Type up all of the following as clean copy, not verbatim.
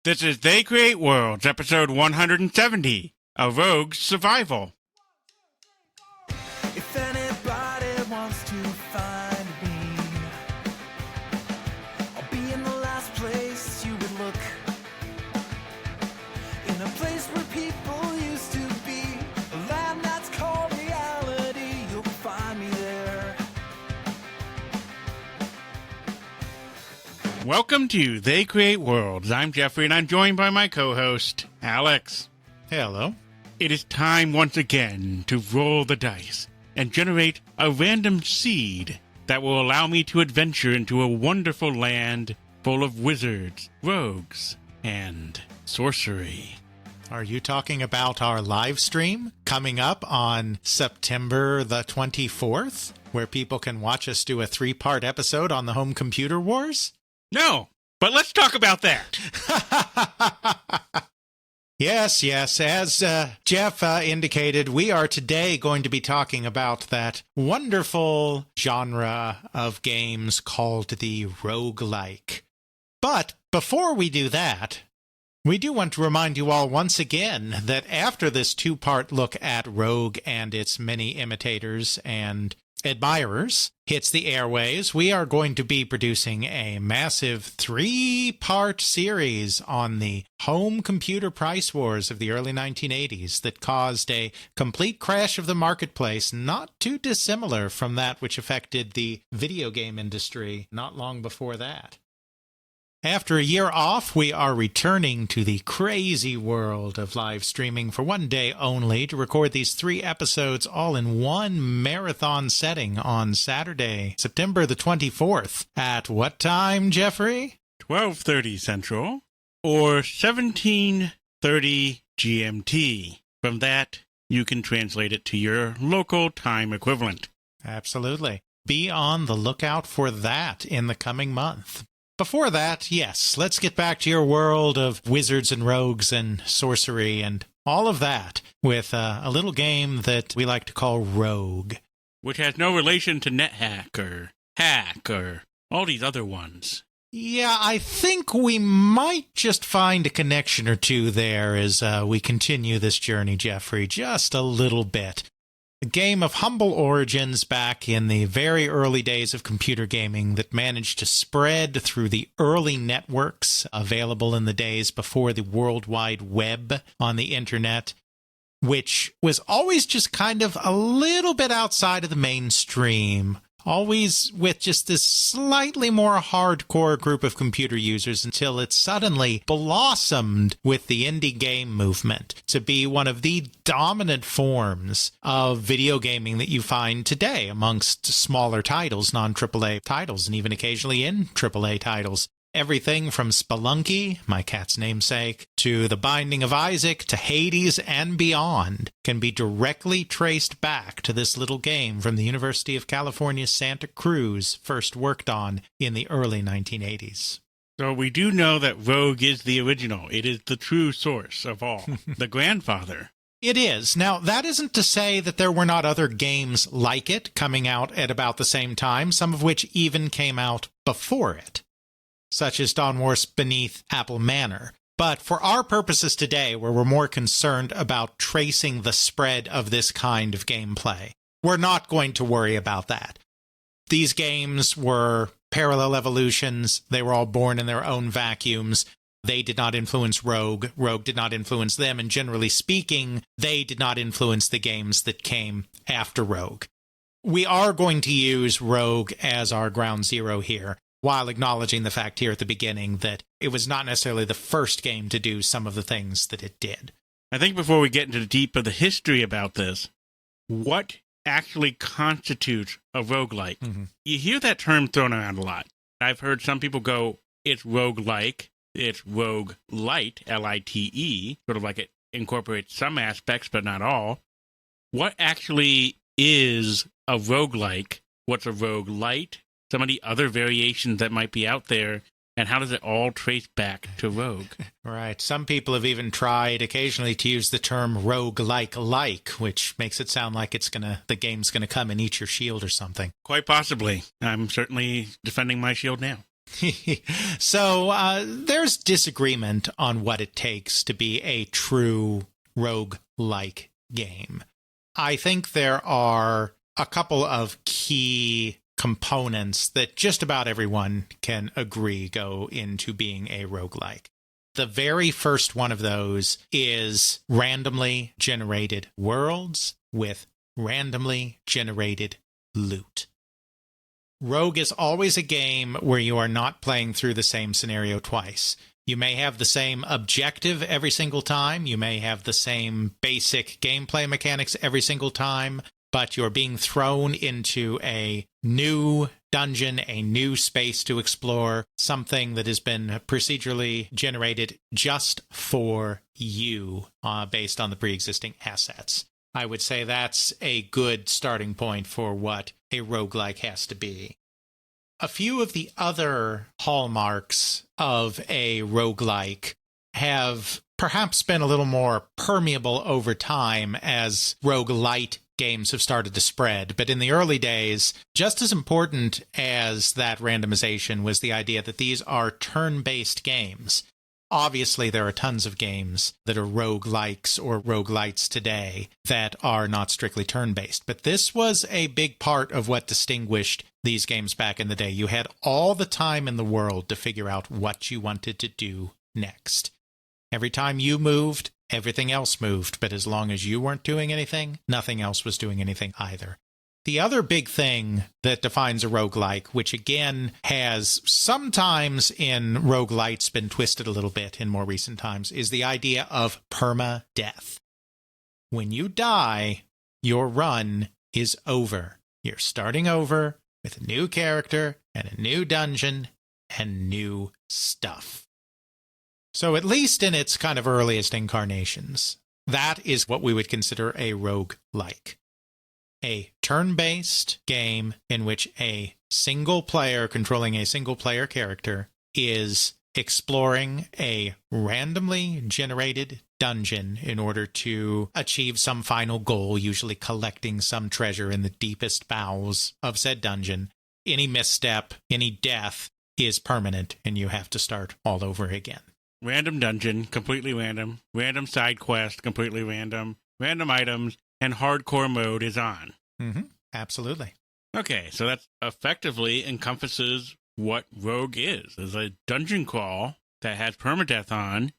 This is They Create Worlds, episode 170, A Rogue's Survival. If anybody wants to find me, I'll be in the last place you would look. In a place where people used to be, a land that's called reality. You'll find me there. Welcome to They Create Worlds. I'm Jeffrey, and I'm joined by my co-host, Alex. Hello. It is time once again to roll the dice and generate a random seed that will allow me to adventure into a wonderful land full of wizards, rogues, and sorcery. Are you talking about our live stream coming up on September the 24th, where people can watch us do a 3-part episode on the home computer wars? No, but let's talk about that. Yes. As Jeff indicated, we are today going to be talking about that wonderful genre of games called the roguelike. But before we do that, we do want to remind you all once again that after this 2-part look at Rogue and its many imitators and admirers hits the airways, we are going to be producing a massive 3-part series on the home computer price wars of the early 1980s that caused a complete crash of the marketplace, not too dissimilar from that which affected the video game industry not long before that. After a year off, we are returning to the crazy world of live streaming for one day only to record these 3 episodes all in one marathon setting on Saturday, September the 24th. At what time, Jeffrey? 12:30 Central or 17:30 GMT. From that, you can translate it to your local time equivalent. Absolutely. Be on the lookout for that in the coming month. Before that, yes, let's get back to your world of wizards and rogues and sorcery and all of that with a little game that we like to call Rogue. Which has no relation to NetHack or Hack or all these other ones. Yeah, I think we might just find a connection or two there as we continue this journey, Jeffrey, just a little bit. A game of humble origins back in the very early days of computer gaming that managed to spread through the early networks available in the days before the World Wide Web on the internet, which was always just kind of a little bit outside of the mainstream. Always with just this slightly more hardcore group of computer users until it suddenly blossomed with the indie game movement to be one of the dominant forms of video gaming that you find today amongst smaller titles, non-AAA titles, and even occasionally in AAA titles. Everything from Spelunky, my cat's namesake, to The Binding of Isaac, to Hades and beyond can be directly traced back to this little game from the University of California, Santa Cruz, first worked on in the early 1980s. So we do know that Rogue is the original. It is the true source of all. The grandfather. It is. Now, that isn't to say that there were not other games like it coming out at about the same time, some of which even came out before it, such as Dawn Wars Beneath Apple Manor. But for our purposes today, where we're more concerned about tracing the spread of this kind of gameplay, we're not going to worry about that. These games were parallel evolutions. They were all born in their own vacuums. They did not influence Rogue. Rogue did not influence them. And generally speaking, they did not influence the games that came after Rogue. We are going to use Rogue as our ground zero here, while acknowledging the fact here at the beginning that it was not necessarily the first game to do some of the things that it did. I think before we get into the deep of the history about this, what actually constitutes a roguelike? Mm-hmm. You hear that term thrown around a lot. I've heard some people go, it's roguelike, it's roguelite, L-I-T-E, sort of like it incorporates some aspects but not all. What actually is a roguelike? What's a roguelite? Some of the other variations that might be out there, and how does it all trace back to Rogue? Right. Some people have even tried occasionally to use the term roguelike, which makes it sound like the game's gonna come and eat your shield or something. Quite possibly. I'm certainly defending my shield now. So there's disagreement on what it takes to be a true rogue-like game. I think there are a couple of key components that just about everyone can agree go into being a roguelike. The very first one of those is randomly generated worlds with randomly generated loot. Rogue is always a game where you are not playing through the same scenario twice. You may have the same objective every single time. You may have the same basic gameplay mechanics every single time, but you're being thrown into a new dungeon, a new space to explore, something that has been procedurally generated just for you based on the pre-existing assets. I would say that's a good starting point for what a roguelike has to be. A few of the other hallmarks of a roguelike have perhaps been a little more permeable over time as roguelite games have started to spread. But in the early days, just as important as that randomization was the idea that these are turn-based games. Obviously, there are tons of games that are roguelikes or roguelites today that are not strictly turn-based. But this was a big part of what distinguished these games back in the day. You had all the time in the world to figure out what you wanted to do next. Every time you moved, everything else moved. But as long as you weren't doing anything, nothing else was doing anything either. The other big thing that defines a roguelike, which again has sometimes in roguelites been twisted a little bit in more recent times, is the idea of permadeath. When you die, your run is over. You're starting over with a new character and a new dungeon and new stuff. So at least in its kind of earliest incarnations, that is what we would consider a roguelike. A turn-based game in which a single player controlling a single player character is exploring a randomly generated dungeon in order to achieve some final goal, usually collecting some treasure in the deepest bowels of said dungeon. Any misstep, any death is permanent, and you have to start all over again. Random dungeon, completely random. Random side quest, completely random. Random items. And hardcore mode is on. Mm-hmm. Absolutely. Okay, so that effectively encompasses what Rogue is. It's a dungeon crawl that has permadeath on,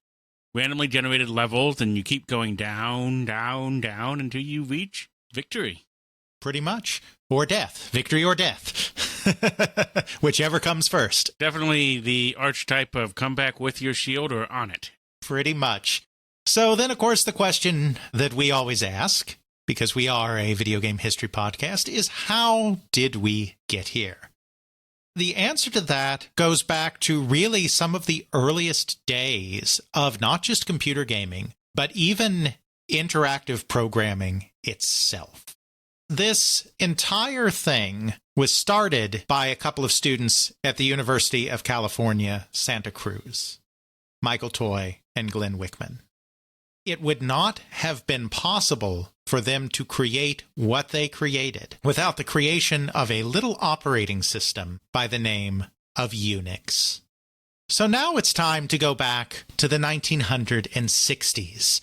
randomly generated levels, and you keep going down, down, down until you reach victory. Pretty much. Or death. Victory or death. Whichever comes first. Definitely the archetype of come back with your shield or on it. Pretty much. So then, of course, the question that we always ask, because we are a video game history podcast, is how did we get here? The answer to that goes back to really some of the earliest days of not just computer gaming, but even interactive programming itself. This entire thing was started by a couple of students at the University of California, Santa Cruz, Michael Toy and Glenn Wichman. It would not have been possible for them to create what they created without the creation of a little operating system by the name of UNIX. So now it's time to go back to the 1960s.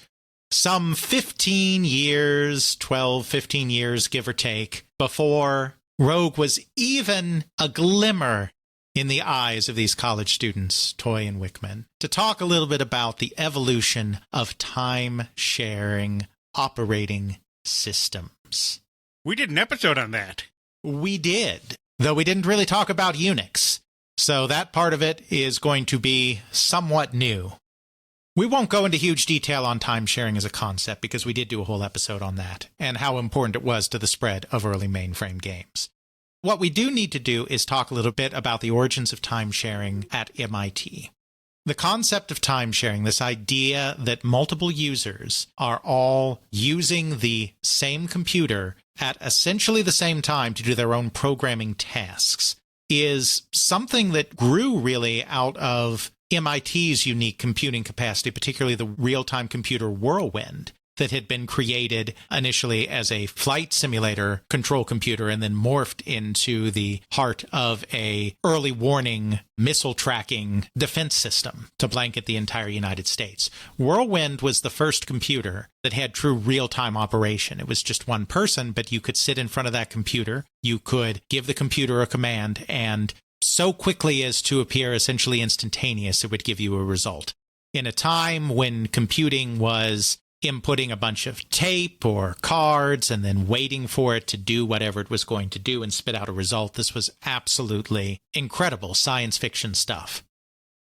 Some 15 years, 12, 15 years, give or take, before Rogue was even a glimmer in the eyes of these college students, Toy and Wichman, to talk a little bit about the evolution of time-sharing operating systems. We did an episode on that. We did, though we didn't really talk about Unix. So that part of it is going to be somewhat new. We won't go into huge detail on time sharing as a concept because we did do a whole episode on that and how important it was to the spread of early mainframe games. What we do need to do is talk a little bit about the origins of time sharing at MIT. The concept of time sharing, this idea that multiple users are all using the same computer at essentially the same time to do their own programming tasks, is something that grew really out of MIT's unique computing capacity, particularly the real-time computer whirlwind. that had been created initially as a flight simulator control computer and then morphed into the heart of a early warning missile tracking defense system to blanket the entire United States. Whirlwind was the first computer that had true real-time operation. It was just one person, but you could sit in front of that computer, you could give the computer a command, and so quickly as to appear essentially instantaneous, it would give you a result. In a time when computing was inputting a bunch of tape or cards and then waiting for it to do whatever it was going to do and spit out a result, this was absolutely incredible science fiction stuff.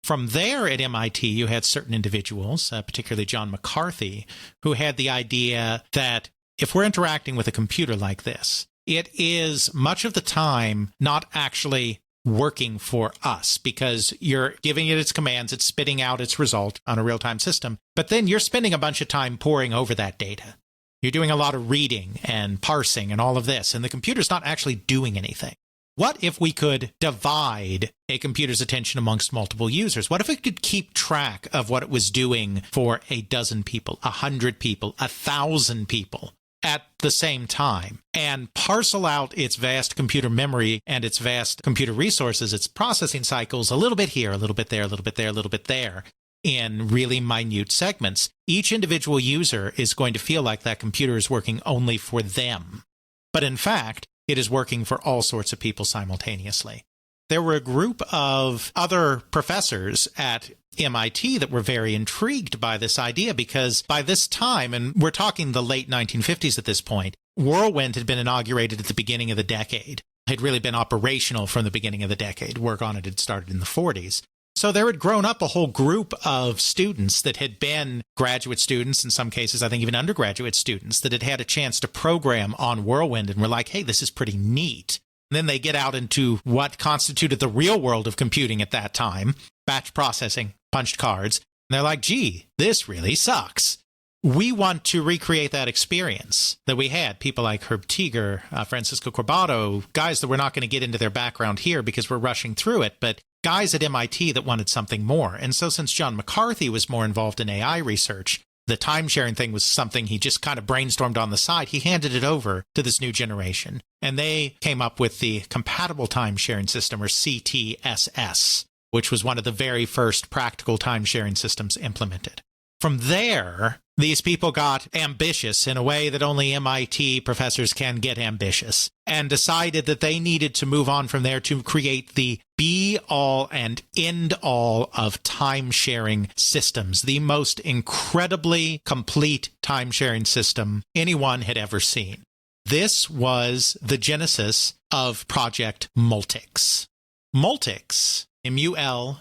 From there at MIT, you had certain individuals, particularly John McCarthy, who had the idea that if we're interacting with a computer like this, it is much of the time not actually working for us because you're giving it its commands, it's spitting out its result on a real-time system, but then you're spending a bunch of time poring over that data. You're doing a lot of reading and parsing and all of this, and the computer's not actually doing anything. What if we could divide a computer's attention amongst multiple users? What if it could keep track of what it was doing for a dozen people, 100 people, 1,000 people at the same time, and parcel out its vast computer memory and its vast computer resources, its processing cycles, a little bit here, a little bit there, a little bit there, a little bit there, in really minute segments? Each individual user is going to feel like that computer is working only for them. But in fact, it is working for all sorts of people simultaneously. There were a group of other professors at MIT that were very intrigued by this idea because by this time, and we're talking the late 1950s at this point, Whirlwind had been inaugurated at the beginning of the decade. It had really been operational from the beginning of the decade. Work on it had started in the 40s. So there had grown up a whole group of students that had been graduate students, in some cases, I think even undergraduate students, that had had a chance to program on Whirlwind and were like, hey, this is pretty neat. And then they get out into what constituted the real world of computing at that time, batch processing, punched cards, and they're like, gee, this really sucks. We want to recreate that experience that we had. People like Herb Teeger, Francisco Corbato, guys that we're not going to get into their background here because we're rushing through it, but guys at MIT that wanted something more. And so since John McCarthy was more involved in AI research, the time-sharing thing was something he just kind of brainstormed on the side. He handed it over to this new generation, and they came up with the Compatible Time-Sharing System, or CTSS, which was one of the very first practical time-sharing systems implemented. From there, these people got ambitious in a way that only MIT professors can get ambitious, and decided that they needed to move on from there to create the be-all and end-all of time-sharing systems, the most incredibly complete time-sharing system anyone had ever seen. This was the genesis of Project Multics. Multics, M-U-L-T-I-C-S,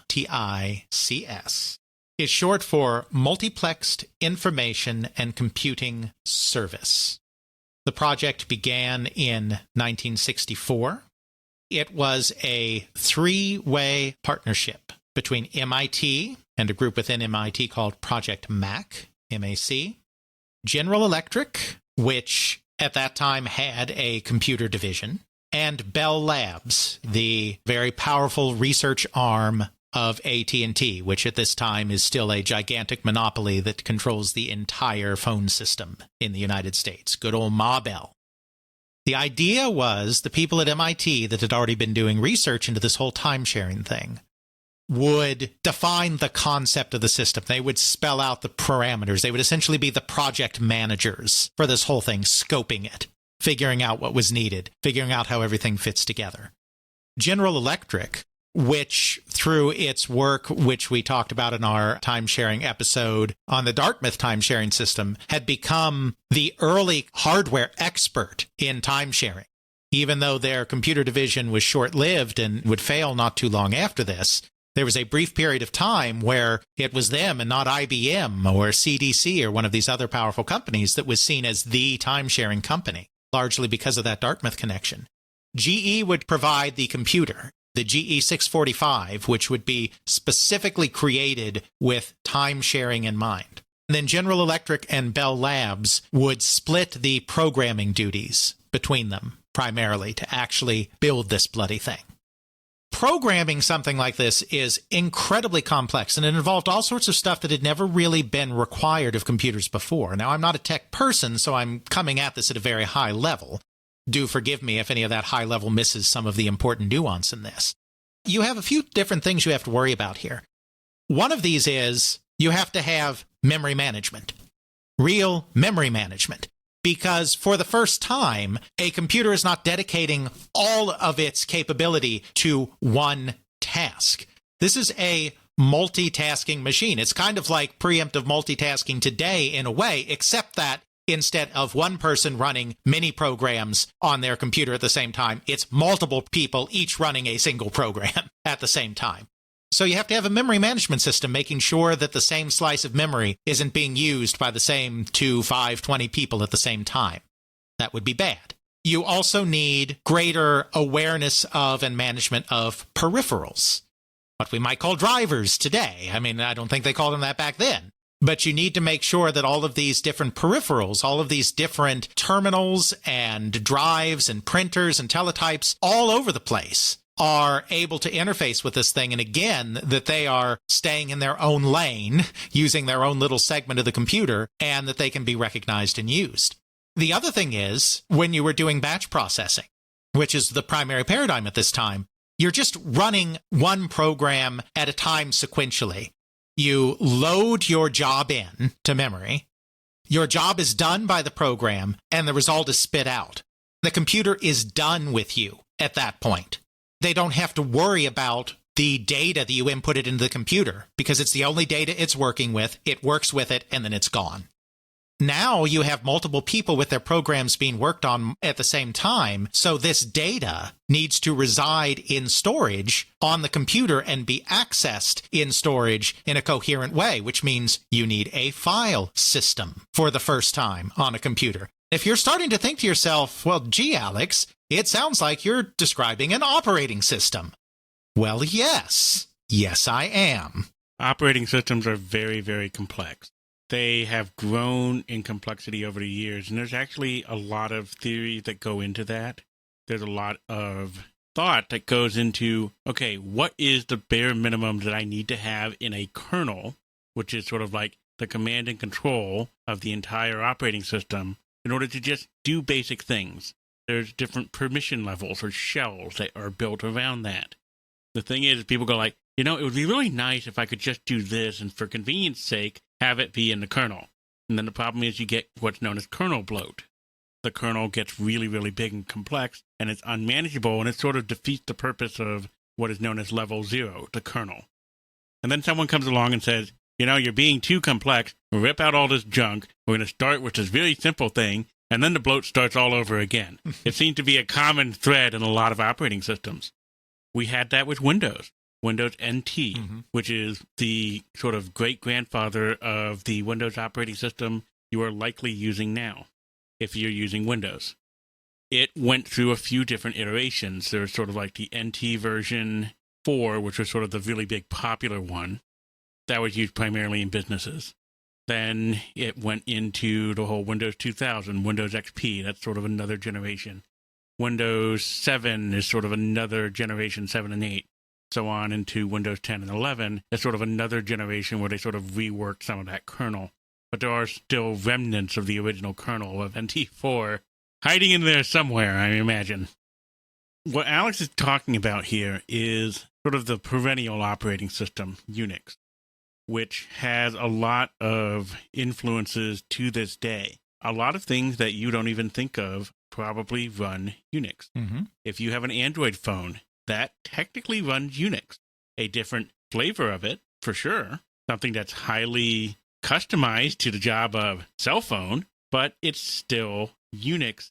is short for Multiplexed Information and Computing Service. The project began in 1964. It was a three-way partnership between MIT and a group within MIT called Project MAC, M-A-C, General Electric, which at that time had a computer division, and Bell Labs, the very powerful research arm of AT&T, which at this time is still a gigantic monopoly that controls the entire phone system in the United States. Good old Ma Bell. The idea was the people at MIT that had already been doing research into this whole time-sharing thing would define the concept of the system. They would spell out the parameters. They would essentially be the project managers for this whole thing, scoping it, figuring out what was needed, figuring out how everything fits together. General Electric, which through its work, which we talked about in our time-sharing episode on the Dartmouth time-sharing system, had become the early hardware expert in time-sharing. Even though their computer division was short-lived and would fail not too long after this, there was a brief period of time where it was them and not IBM or CDC or one of these other powerful companies that was seen as the time-sharing company, largely because of that Dartmouth connection. GE would provide the computer, the GE 645, which would be specifically created with time-sharing in mind. And then General Electric and Bell Labs would split the programming duties between them, primarily, to actually build this bloody thing. Programming something like this is incredibly complex, and it involved all sorts of stuff that had never really been required of computers before. Now, I'm not a tech person, so I'm coming at this at a very high level. Do forgive me if any of that high level misses some of the important nuance in this. You have a few different things you have to worry about here. One of these is you have to have memory management, real memory management. Because for the first time, a computer is not dedicating all of its capability to one task. This is a multitasking machine. It's kind of like preemptive multitasking today in a way, except that instead of one person running many programs on their computer at the same time, it's multiple people each running a single program at the same time. So you have to have a memory management system making sure that the same slice of memory isn't being used by the same 2, 5, 20 people at the same time. That would be bad. You also need greater awareness of and management of peripherals, what we might call drivers today. I mean, I don't think they called them that back then. But you need to make sure that all of these different peripherals, all of these different terminals and drives and printers and teletypes all over the place are able to interface with this thing, and again, that they are staying in their own lane, using their own little segment of the computer, and that they can be recognized and used. The other thing is, when you were doing batch processing, which is the primary paradigm at this time, you're just running one program at a time sequentially. You load your job in to memory, your job is done by the program, and the result is spit out. The computer is done with you at that point. They don't have to worry about the data that you inputted into the computer because it's the only data it's working with. It works with it, and then it's gone. Now you have multiple people with their programs being worked on at the same time, so this data needs to reside in storage on the computer and be accessed in storage in a coherent way, which means you need a file system for the first time on a computer. If you're starting to think to yourself, well, gee, Alex, it sounds like you're describing an operating system. Well, yes. Yes, I am. Operating systems are very, very complex. They have grown in complexity over the years, and there's actually a lot of theory that go into that. There's a lot of thought that goes into, okay, what is the bare minimum that I need to have in a kernel, which is sort of like the command and control of the entire operating system, in order to just do basic things. There's different permission levels or shells that are built around that. The thing is, people go like, it would be really nice if I could just do this, and for convenience sake, have it be in the kernel. And then the problem is you get what's known as kernel bloat. The kernel gets really, really big and complex, and it's unmanageable, and it sort of defeats the purpose of what is known as level 0, the kernel. And then someone comes along and says, you're being too complex, rip out all this junk, we're going to start with this really simple thing, and then the bloat starts all over again. It seems to be a common thread in a lot of operating systems. We had that with Windows NT, which is the sort of great-grandfather of the Windows operating system you are likely using now, if you're using Windows. It went through a few different iterations. There's sort of like the NT version 4, which was sort of the really big popular one that was used primarily in businesses. Then it went into the whole Windows 2000, Windows XP, that's sort of another generation. Windows 7 is sort of another generation, 7 and 8. So on into Windows 10 and 11, it's sort of another generation where they sort of reworked some of that kernel. But there are still remnants of the original kernel of NT4 hiding in there somewhere, I imagine. What Alex is talking about here is sort of the perennial operating system, UNIX, which has a lot of influences to this day. A lot of things that you don't even think of probably run Unix. If you have an Android phone, that technically runs Unix. A different flavor of it, for sure. Something that's highly customized to the job of cell phone, but it's still Unix.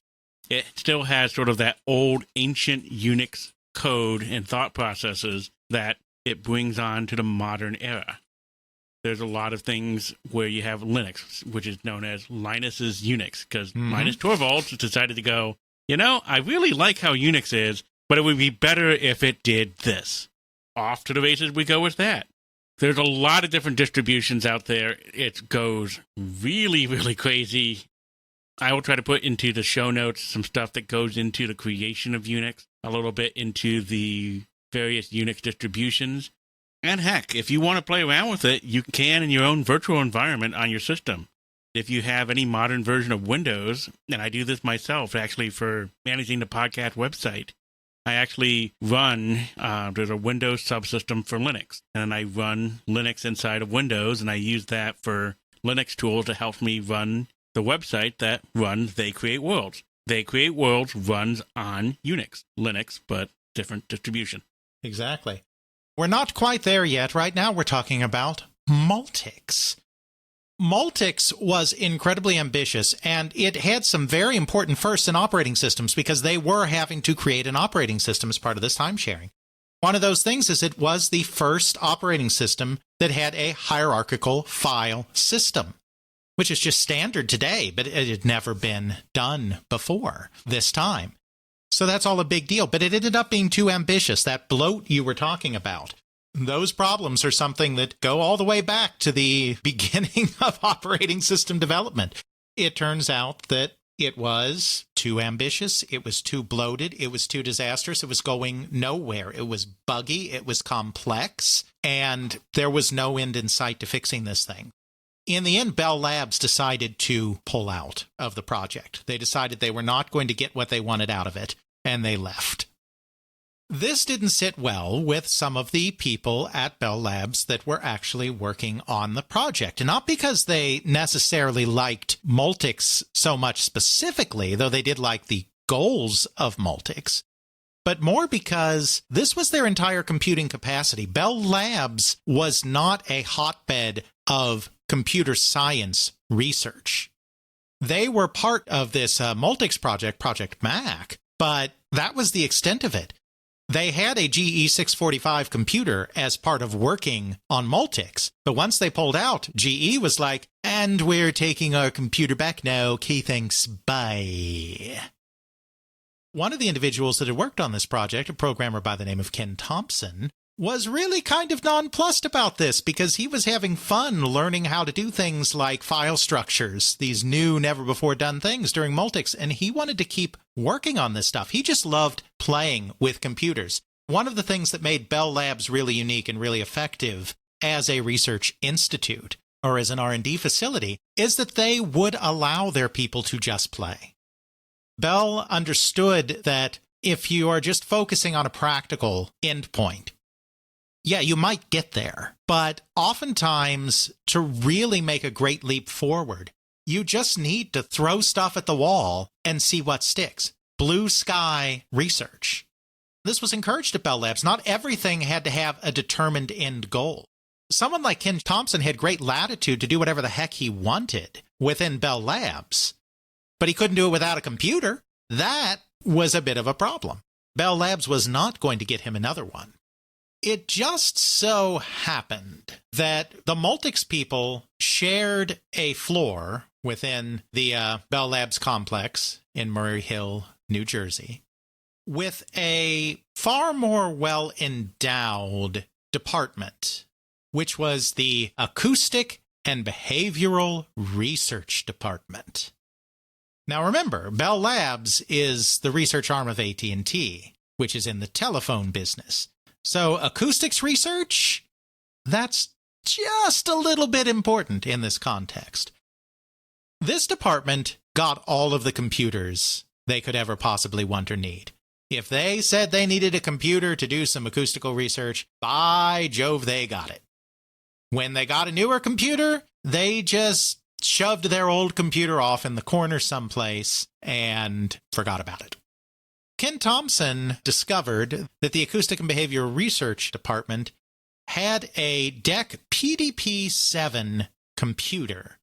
It still has sort of that old ancient Unix code and thought processes that it brings on to the modern era. There's a lot of things where you have Linux, which is known as Linus's Unix, because Linus Torvalds decided to go, I really like how Unix is, but it would be better if it did this. Off to the races we go with that. There's a lot of different distributions out there. It goes really, really crazy. I will try to put into the show notes some stuff that goes into the creation of Unix, a little bit into the various Unix distributions. And heck, if you want to play around with it, you can in your own virtual environment on your system. If you have any modern version of Windows, and I do this myself actually for managing the podcast website, I actually run, there's a Windows subsystem for Linux, and I run Linux inside of Windows, and I use that for Linux tools to help me run the website that runs They Create Worlds. They Create Worlds runs on Unix, Linux, but different distribution. Exactly. We're not quite there yet. Right now we're talking about Multics. Multics was incredibly ambitious, and it had some very important firsts in operating systems because they were having to create an operating system as part of this time sharing. One of those things is it was the first operating system that had a hierarchical file system, which is just standard today, but it had never been done before this time. So that's all a big deal, but it ended up being too ambitious, that bloat you were talking about. Those problems are something that go all the way back to the beginning of operating system development. It turns out that it was too ambitious, it was too bloated, it was too disastrous, it was going nowhere. It was buggy, it was complex, and there was no end in sight to fixing this thing. In the end, Bell Labs decided to pull out of the project. They decided they were not going to get what they wanted out of it, and they left. This didn't sit well with some of the people at Bell Labs that were actually working on the project. And not because they necessarily liked Multics so much specifically, though they did like the goals of Multics, but more because this was their entire computing capacity. Bell Labs was not a hotbed of computer science research. They were part of this Multics project, Project Mac, but that was the extent of it. They had a GE 645 computer as part of working on Multics, but once they pulled out, GE was like, and we're taking our computer back now, okay, thanks, bye. One of the individuals that had worked on this project, a programmer by the name of Ken Thompson, was really kind of nonplussed about this because he was having fun learning how to do things like file structures, these new, never-before-done things during Multics, and he wanted to keep working on this stuff. He just loved playing with computers. One of the things that made Bell Labs really unique and really effective as a research institute or as an R&D facility is that they would allow their people to just play. Bell understood that if you are just focusing on a practical endpoint, yeah, you might get there, but oftentimes to really make a great leap forward, you just need to throw stuff at the wall and see what sticks. Blue sky research. This was encouraged at Bell Labs. Not everything had to have a determined end goal. Someone like Ken Thompson had great latitude to do whatever the heck he wanted within Bell Labs, but he couldn't do it without a computer. That was a bit of a problem. Bell Labs was not going to get him another one. It just so happened that the Multics people shared a floor within the Bell Labs complex in Murray Hill, New Jersey, with a far more well-endowed department, which was the Acoustic and Behavioral Research Department. Now remember, Bell Labs is the research arm of AT&T, which is in the telephone business. So acoustics research, that's just a little bit important in this context. This department got all of the computers they could ever possibly want or need. If they said they needed a computer to do some acoustical research, by Jove, they got it. When they got a newer computer, they just shoved their old computer off in the corner someplace and forgot about it. Ken Thompson discovered that the Acoustic and Behavioral Research Department had a DEC PDP-7 computer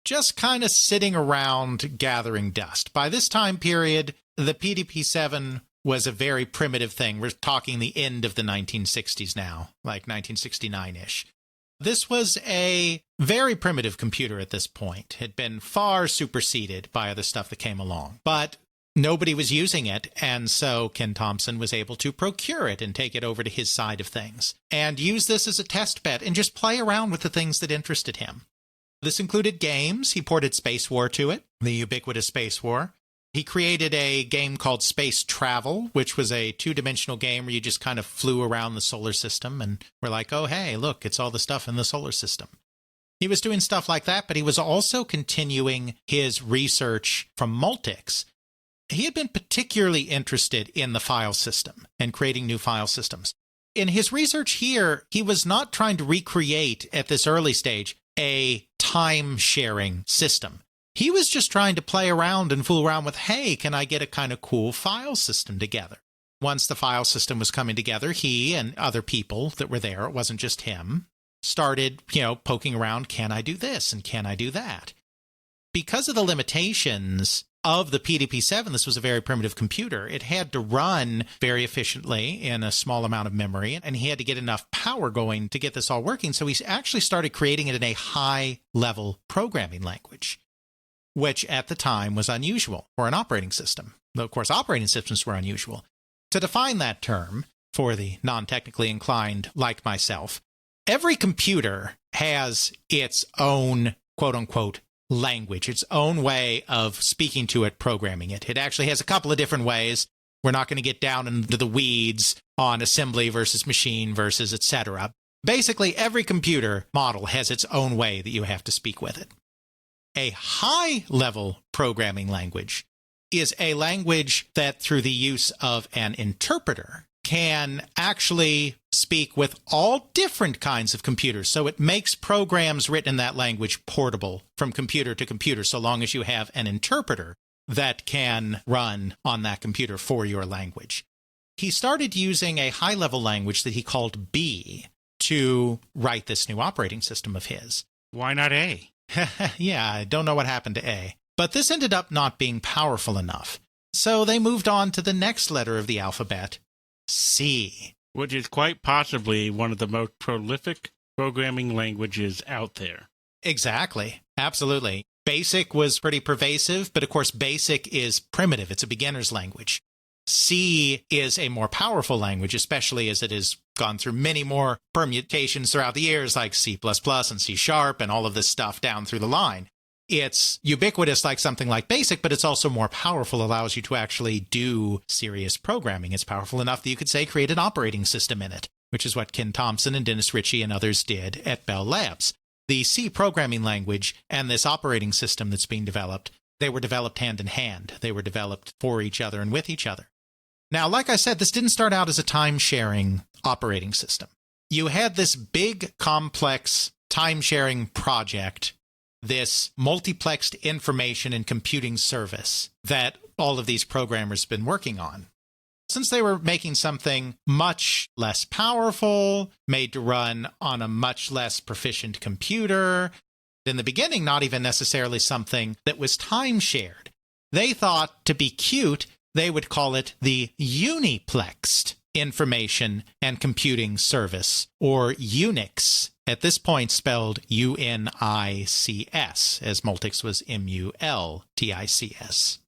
just kind of sitting around gathering dust. By this time period, the PDP-7 was a very primitive thing. We're talking the end of the 1960s now, like 1969-ish. This was a very primitive computer at this point. It had been far superseded by other stuff that came along. But nobody was using it, and so Ken Thompson was able to procure it and take it over to his side of things, and use this as a test bed and just play around with the things that interested him. This included games. He ported Space War to it, the ubiquitous Space War. He created a game called Space Travel, which was a two-dimensional game where you just kind of flew around the solar system and were like, oh, hey, look, it's all the stuff in the solar system. He was doing stuff like that, but he was also continuing his research from Multics. He had been particularly interested in the file system and creating new file systems. In his research here, he was not trying to recreate, at this early stage, a time-sharing system. He was just trying to play around and fool around with, hey, can I get a kind of cool file system together? Once the file system was coming together, he and other people that were there, it wasn't just him, started, poking around, can I do this and can I do that? Because of the limitations of the PDP-7, this was a very primitive computer. It had to run very efficiently in a small amount of memory, and he had to get enough power going to get this all working. So he actually started creating it in a high-level programming language, which at the time was unusual for an operating system. Though, of course, operating systems were unusual. To define that term, for the non-technically inclined like myself, every computer has its own, quote-unquote, language, its own way of speaking to it, programming it. It actually has a couple of different ways. We're not going to get down into the weeds on assembly versus machine versus etc. Basically, every computer model has its own way that you have to speak with it. A high-level programming language is a language that, through the use of an interpreter, can actually speak with all different kinds of computers. So it makes programs written in that language portable from computer to computer, so long as you have an interpreter that can run on that computer for your language. He started using a high-level language that he called B to write this new operating system of his. Why not A? Yeah, I don't know what happened to A. But this ended up not being powerful enough. So they moved on to the next letter of the alphabet, C. Which is quite possibly one of the most prolific programming languages out there. Exactly. Absolutely. BASIC was pretty pervasive, but of course BASIC is primitive. It's a beginner's language. C is a more powerful language, especially as it has gone through many more permutations throughout the years, like C++ and C# and all of this stuff down through the line. It's ubiquitous like something like BASIC, but it's also more powerful, allows you to actually do serious programming. It's powerful enough that you could say create an operating system in it, which is what Ken Thompson and Dennis Ritchie and others did at Bell Labs. The C programming language and this operating system that's being developed, they were developed hand in hand. They were developed for each other and with each other. Now, like I said, this didn't start out as a time-sharing operating system. You had this big, complex time-sharing project, this multiplexed information and computing service that all of these programmers have been working on. Since they were making something much less powerful, made to run on a much less proficient computer, in the beginning, not even necessarily something that was time-shared, they thought, to be cute, they would call it the uniplexed information and computing service, or UNIX, at this point spelled UNICS, as Multics was MULTICS.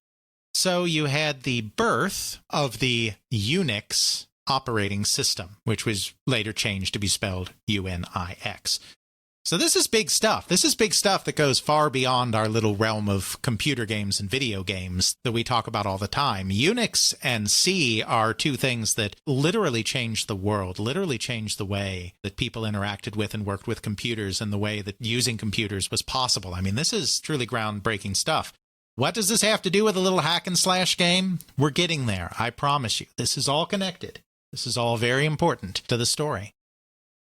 So you had the birth of the UNIX operating system, which was later changed to be spelled UNIX. So this is big stuff. This is big stuff that goes far beyond our little realm of computer games and video games that we talk about all the time. Unix and C are two things that literally changed the world, literally changed the way that people interacted with and worked with computers and the way that using computers was possible. I mean, this is truly groundbreaking stuff. What does this have to do with a little hack and slash game? We're getting there, I promise you. This is all connected. This is all very important to the story.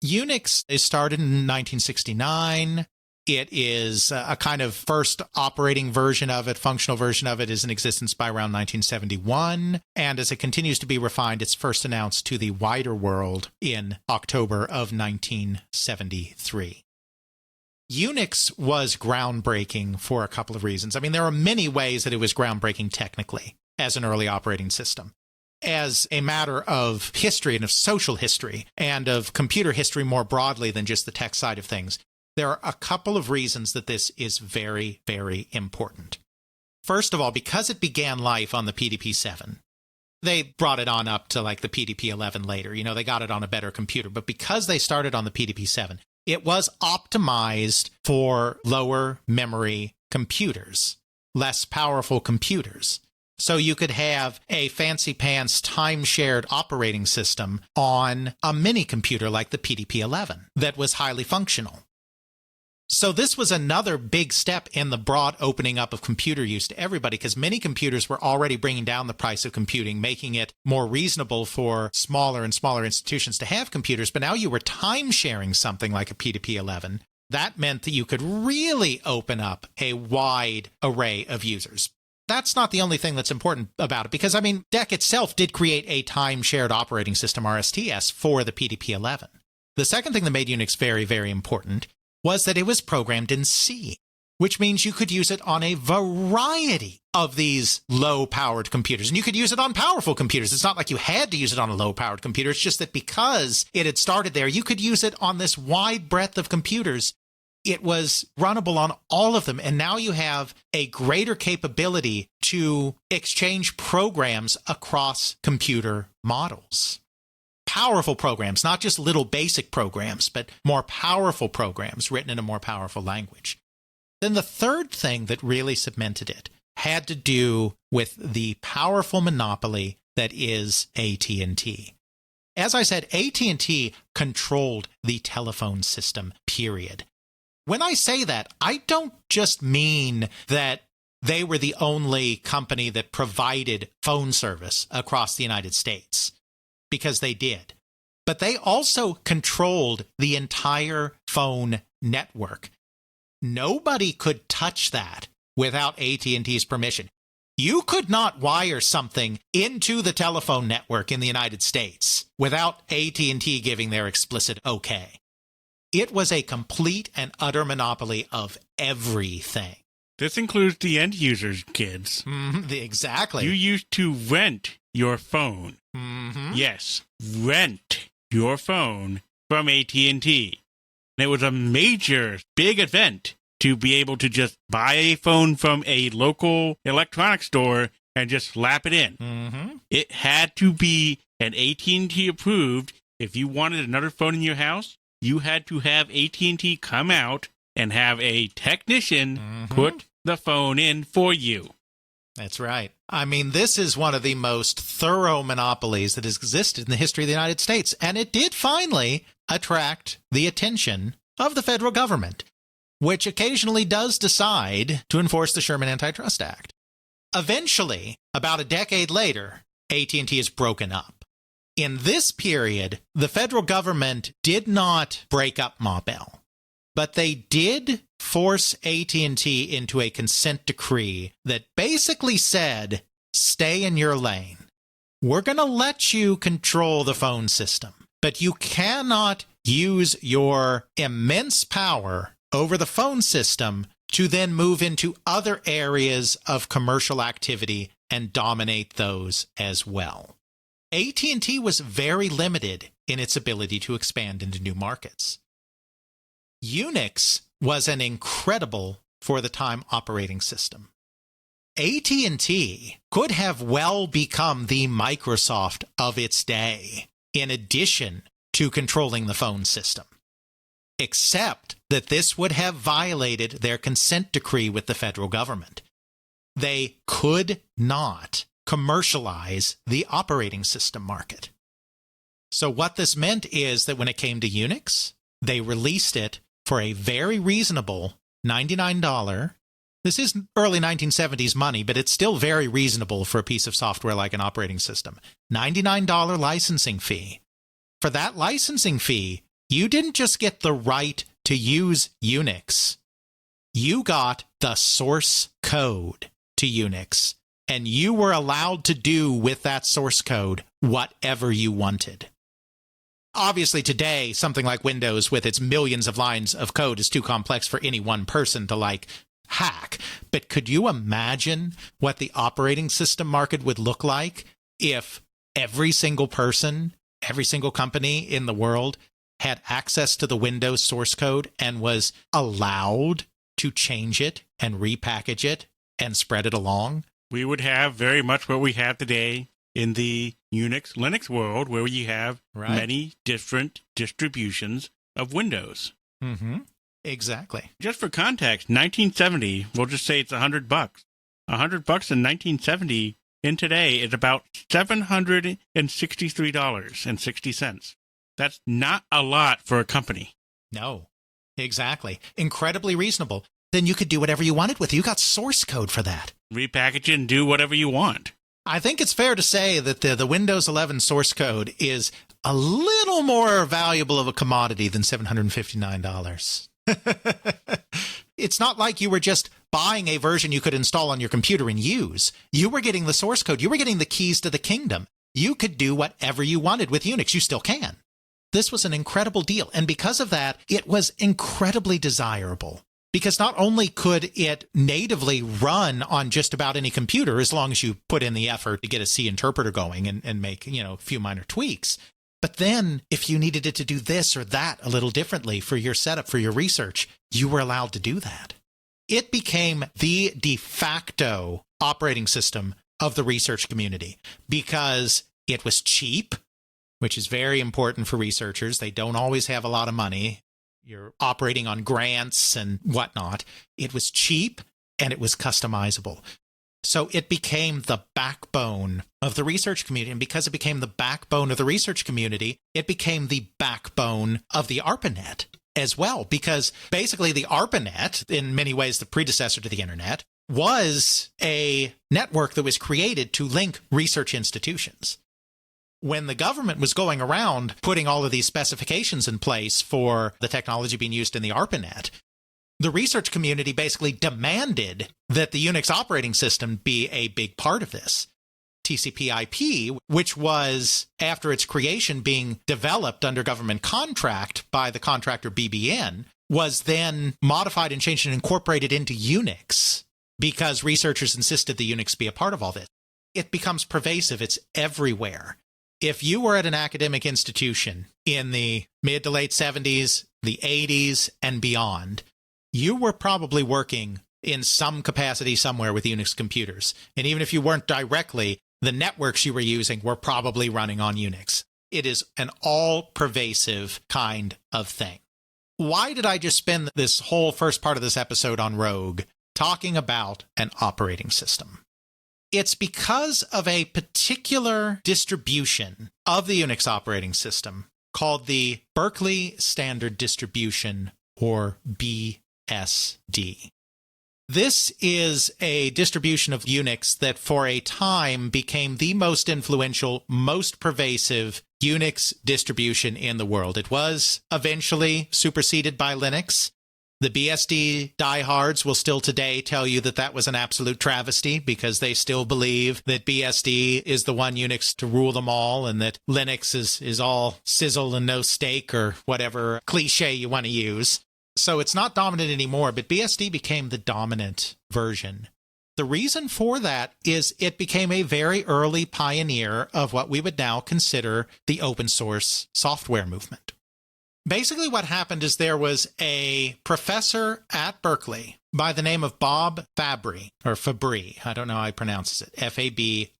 Unix is started in 1969. It is a kind of first operating version of it, functional version of it is in existence by around 1971. And as it continues to be refined, it's first announced to the wider world in October of 1973. Unix was groundbreaking for a couple of reasons. I mean, there are many ways that it was groundbreaking technically as an early operating system. As a matter of history and of social history and of computer history more broadly than just the tech side of things, there are a couple of reasons that this is very, very important. First of all, because it began life on the PDP-7, they brought it on up to like the PDP-11 later. You know, they got it on a better computer. But because they started on the PDP-7, it was optimized for lower memory computers, less powerful computers. So you could have a fancy pants time-shared operating system on a mini computer like the PDP-11 that was highly functional. So this was another big step in the broad opening up of computer use to everybody, because many computers were already bringing down the price of computing, making it more reasonable for smaller and smaller institutions to have computers. But now you were time-sharing something like a PDP-11. That meant that you could really open up a wide array of users. That's not the only thing that's important about it, because, DEC itself did create a time-shared operating system, RSTS, for the PDP-11. The second thing that made Unix very, very important was that it was programmed in C, which means you could use it on a variety of these low-powered computers. And you could use it on powerful computers. It's not like you had to use it on a low-powered computer. It's just that because it had started there, you could use it on this wide breadth of computers. It was runnable on all of them, and now you have a greater capability to exchange programs across computer models. Powerful programs, not just little basic programs, but more powerful programs written in a more powerful language. Then the third thing that really cemented it had to do with the powerful monopoly that is AT&T. As I said, AT&T controlled the telephone system, period. When I say that, I don't just mean that they were the only company that provided phone service across the United States, because they did. But they also controlled the entire phone network. Nobody could touch that without AT&T's permission. You could not wire something into the telephone network in the United States without AT&T giving their explicit okay. It was a complete and utter monopoly of everything. This includes the end users, kids. Exactly. You used to rent your phone. Yes, rent your phone from AT&T. And it was a major, big event to be able to just buy a phone from a local electronics store and just slap it in. It had to be an AT&T approved. If you wanted another phone in your house, you had to have AT&T come out and have a technician put the phone in for you. That's right. This is one of the most thorough monopolies that has existed in the history of the United States, and it did finally attract the attention of the federal government, which occasionally does decide to enforce the Sherman Antitrust Act. Eventually, about a decade later, AT&T is broken up. In this period, the federal government did not break up Ma Bell, but they did force AT&T into a consent decree that basically said, stay in your lane. We're going to let you control the phone system, but you cannot use your immense power over the phone system to then move into other areas of commercial activity and dominate those as well. AT&T was very limited in its ability to expand into new markets. Unix was an incredible, for the time, operating system. AT&T could have well become the Microsoft of its day, in addition to controlling the phone system, except that this would have violated their consent decree with the federal government. They could not commercialize the operating system market. So what this meant is that when it came to Unix, they released it for a very reasonable $99. This is early 1970s money, but it's still very reasonable for a piece of software like an operating system. $99 licensing fee. For that licensing fee, you didn't just get the right to use Unix. You got the source code to Unix, and you were allowed to do with that source code whatever you wanted. Obviously, today, something like Windows with its millions of lines of code is too complex for any one person to, hack. But could you imagine what the operating system market would look like if every single person, every single company in the world had access to the Windows source code and was allowed to change it and repackage it and spread it along? We would have very much what we have today in the Unix, Linux world, where you have many different distributions of Windows. Exactly. Just for context, 1970, we'll just say it's $100. $100 in 1970 in today is about $763.60. That's not a lot for a company. No, exactly. Incredibly reasonable. Then you could do whatever you wanted with it. You got source code for that. Repackage it and do whatever you want. I think it's fair to say that the Windows 11 source code is a little more valuable of a commodity than $759. It's not like you were just buying a version you could install on your computer and use. You were getting the source code. You were getting the keys to the kingdom. You could do whatever you wanted with Unix. You still can. This was an incredible deal. And because of that, it was incredibly desirable. Because not only could it natively run on just about any computer, as long as you put in the effort to get a C interpreter going and make, a few minor tweaks, but then if you needed it to do this or that a little differently for your setup, for your research, you were allowed to do that. It became the de facto operating system of the research community because it was cheap, which is very important for researchers. They don't always have a lot of money. You're operating on grants and whatnot. It was cheap and it was customizable. So it became the backbone of the research community. And because it became the backbone of the research community, it became the backbone of the ARPANET as well. Because basically the ARPANET, in many ways the predecessor to the internet, was a network that was created to link research institutions. When the government was going around putting all of these specifications in place for the technology being used in the ARPANET, the research community basically demanded that the Unix operating system be a big part of this. TCP/IP, which was, after its creation, being developed under government contract by the contractor BBN, was then modified and changed and incorporated into Unix because researchers insisted the Unix be a part of all this. It becomes pervasive. It's everywhere. If you were at an academic institution in the mid to late 70s, the 80s, and beyond, you were probably working in some capacity somewhere with Unix computers. And even if you weren't directly, the networks you were using were probably running on Unix. It is an all-pervasive kind of thing. Why did I just spend this whole first part of this episode on Rogue talking about an operating system? It's because of a particular distribution of the Unix operating system called the Berkeley Standard Distribution, or BSD. This is a distribution of Unix that for a time became the most influential, most pervasive Unix distribution in the world. It was eventually superseded by Linux. The BSD diehards will still today tell you that that was an absolute travesty because they still believe that BSD is the one Unix to rule them all and that Linux is all sizzle and no steak or whatever cliche you want to use. So it's not dominant anymore, but BSD became the dominant version. The reason for that is it became a very early pioneer of what we would now consider the open source software movement. Basically what happened is there was a professor at Berkeley by the name of Bob Fabry, or Fabry, I don't know how he pronounces it, Fabry.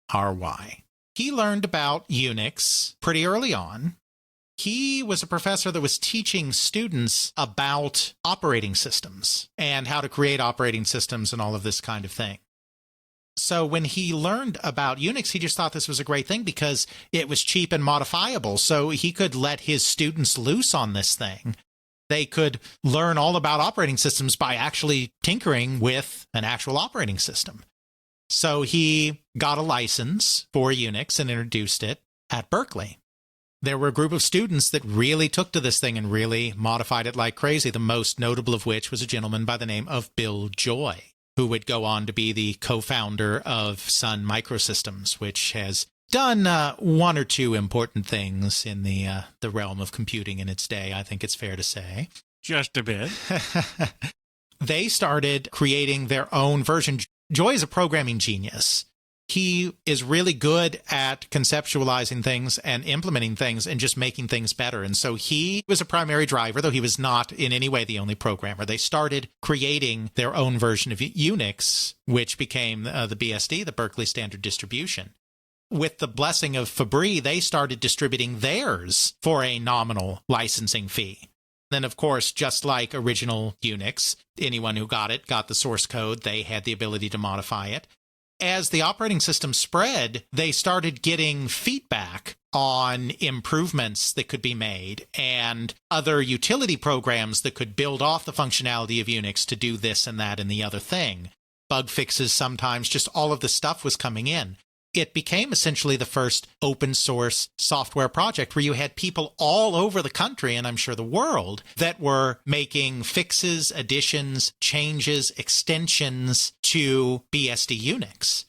He learned about Unix pretty early on. He was a professor that was teaching students about operating systems and how to create operating systems and all of this kind of thing. So when he learned about Unix, he just thought this was a great thing because it was cheap and modifiable. So he could let his students loose on this thing. They could learn all about operating systems by actually tinkering with an actual operating system. So he got a license for Unix and introduced it at Berkeley. There were a group of students that really took to this thing and really modified it like crazy, the most notable of which was a gentleman by the name of Bill Joy, who would go on to be the co-founder of Sun Microsystems, which has done one or two important things in the realm of computing in its day, I think it's fair to say. Just a bit. They started creating their own version. Joy is a programming genius. He is really good at conceptualizing things and implementing things and just making things better. And so he was a primary driver, though he was not in any way the only programmer. They started creating their own version of Unix, which became the BSD, the Berkeley Standard Distribution. With the blessing of Fabry, they started distributing theirs for a nominal licensing fee. Then, of course, just like original Unix, anyone who got it got the source code. They had the ability to modify it. As the operating system spread, they started getting feedback on improvements that could be made and other utility programs that could build off the functionality of Unix to do this and that and the other thing. Bug fixes sometimes, just all of the stuff was coming in. It became essentially the first open source software project where you had people all over the country, and I'm sure the world, that were making fixes, additions, changes, extensions to BSD Unix,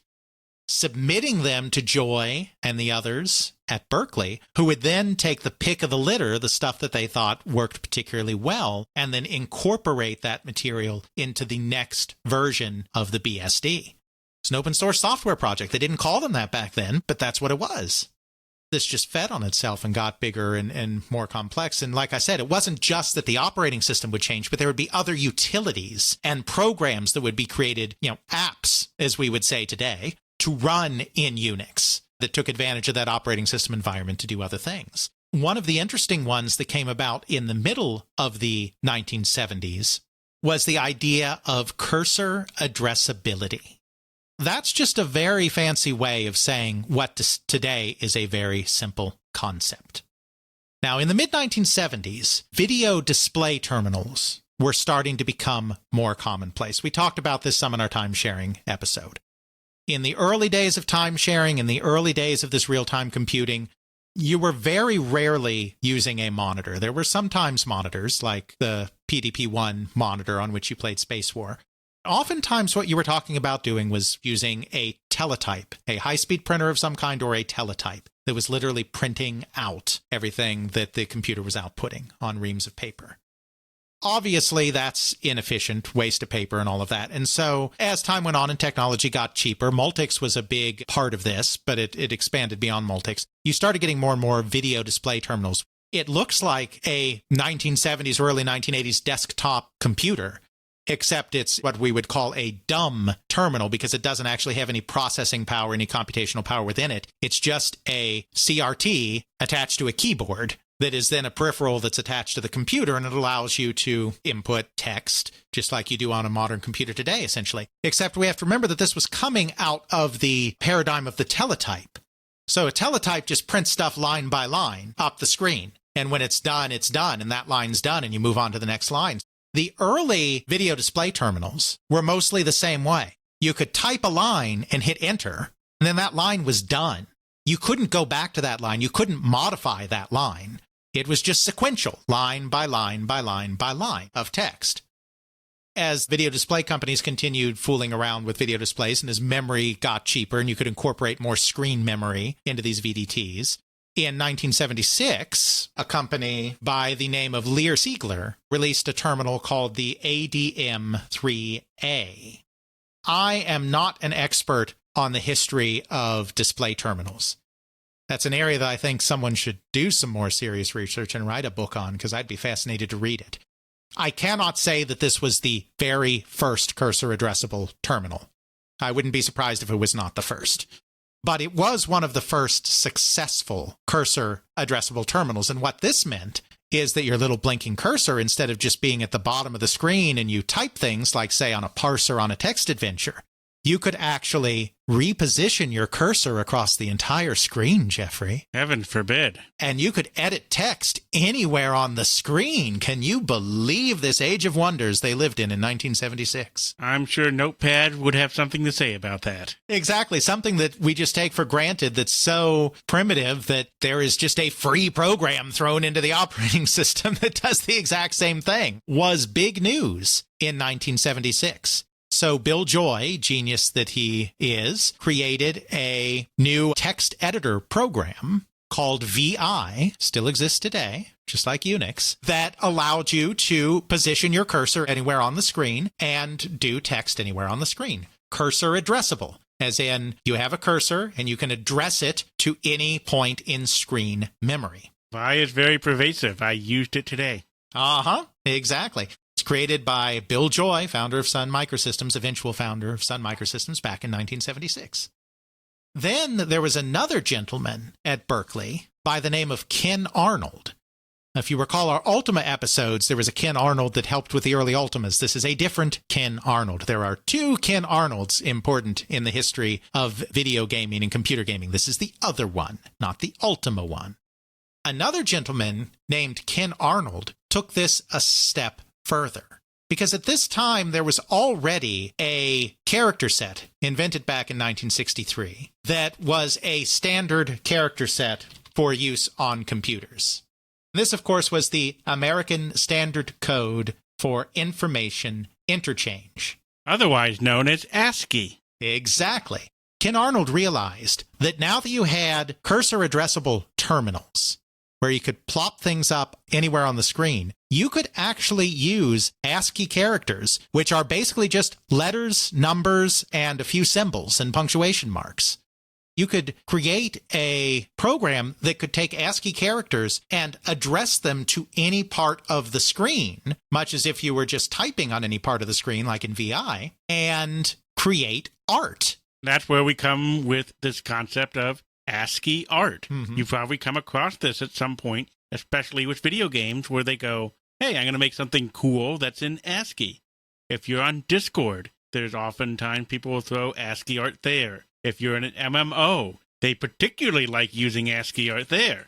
submitting them to Joy and the others at Berkeley, who would then take the pick of the litter, the stuff that they thought worked particularly well, and then incorporate that material into the next version of the BSD. It's an open source software project. They didn't call them that back then, but that's what it was. This just fed on itself and got bigger and more complex. And like I said, it wasn't just that the operating system would change, but there would be other utilities and programs that would be created, apps, as we would say today, to run in Unix that took advantage of that operating system environment to do other things. One of the interesting ones that came about in the middle of the 1970s was the idea of cursor addressability. That's just a very fancy way of saying what today is a very simple concept. Now, in the mid-1970s, video display terminals were starting to become more commonplace. We talked about this some in our time-sharing episode. In the early days of time-sharing, in the early days of this real-time computing, you were very rarely using a monitor. There were sometimes monitors, like the PDP-1 monitor on which you played Space War. Oftentimes what you were talking about doing was using a teletype, a high-speed printer of some kind, or a teletype that was literally printing out everything that the computer was outputting on reams of paper. Obviously, that's inefficient, waste of paper and all of that. And so as time went on and technology got cheaper, Multics was a big part of this, but it expanded beyond Multics. You started getting more and more video display terminals. It looks like a 1970s or early 1980s desktop computer, except it's what we would call a dumb terminal because it doesn't actually have any processing power, any computational power within it. It's just a CRT attached to a keyboard that is then a peripheral that's attached to the computer, and it allows you to input text, just like you do on a modern computer today, essentially. Except we have to remember that this was coming out of the paradigm of the teletype. So a teletype just prints stuff line by line up the screen, and when it's done, and that line's done, and you move on to the next line. The early video display terminals were mostly the same way. You could type a line and hit enter, and then that line was done. You couldn't go back to that line. You couldn't modify that line. It was just sequential, line by line by line by line of text. As video display companies continued fooling around with video displays and as memory got cheaper and you could incorporate more screen memory into these VDTs, in 1976, a company by the name of Lear Siegler released a terminal called the ADM3A. I am not an expert on the history of display terminals. That's an area that I think someone should do some more serious research and write a book on, because I'd be fascinated to read it. I cannot say that this was the very first cursor addressable terminal. I wouldn't be surprised if it was not the first. But it was one of the first successful cursor addressable terminals. And what this meant is that your little blinking cursor, instead of just being at the bottom of the screen and you type things like, say, on a parser on a text adventure, you could actually reposition your cursor across the entire screen, Jeffrey. Heaven forbid. And you could edit text anywhere on the screen. Can you believe this age of wonders they lived in 1976? I'm sure Notepad would have something to say about that. Exactly. Something that we just take for granted that's so primitive that there is just a free program thrown into the operating system that does the exact same thing was big news in 1976. So Bill Joy, genius that he is, created a new text editor program called VI, still exists today, just like Unix, that allowed you to position your cursor anywhere on the screen and do text anywhere on the screen. Cursor addressable, as in you have a cursor and you can address it to any point in screen memory. VI is very pervasive. I used it today. Exactly. It's created by Bill Joy, founder of Sun Microsystems, eventual founder of Sun Microsystems back in 1976. Then there was another gentleman at Berkeley by the name of Ken Arnold. If you recall our Ultima episodes, there was a Ken Arnold that helped with the early Ultimas. This is a different Ken Arnold. There are two Ken Arnolds important in the history of video gaming and computer gaming. This is the other one, not the Ultima one. Another gentleman named Ken Arnold took this a step further. Because at this time, there was already a character set invented back in 1963 that was a standard character set for use on computers. This, of course, was the American Standard Code for Information Interchange. Otherwise known as ASCII. Exactly. Ken Arnold realized that now that you had cursor addressable terminals, where you could plop things up anywhere on the screen, you could actually use ASCII characters, which are basically just letters, numbers, and a few symbols and punctuation marks. You could create a program that could take ASCII characters and address them to any part of the screen, much as if you were just typing on any part of the screen, like in VI, and create art. That's where we come with this concept of ASCII art. Mm-hmm. You've probably come across this at some point, especially with video games, where they go, hey, I'm going to make something cool that's in ASCII. If you're on Discord, there's oftentimes people will throw ASCII art there. If you're in an MMO, they particularly like using ASCII art there.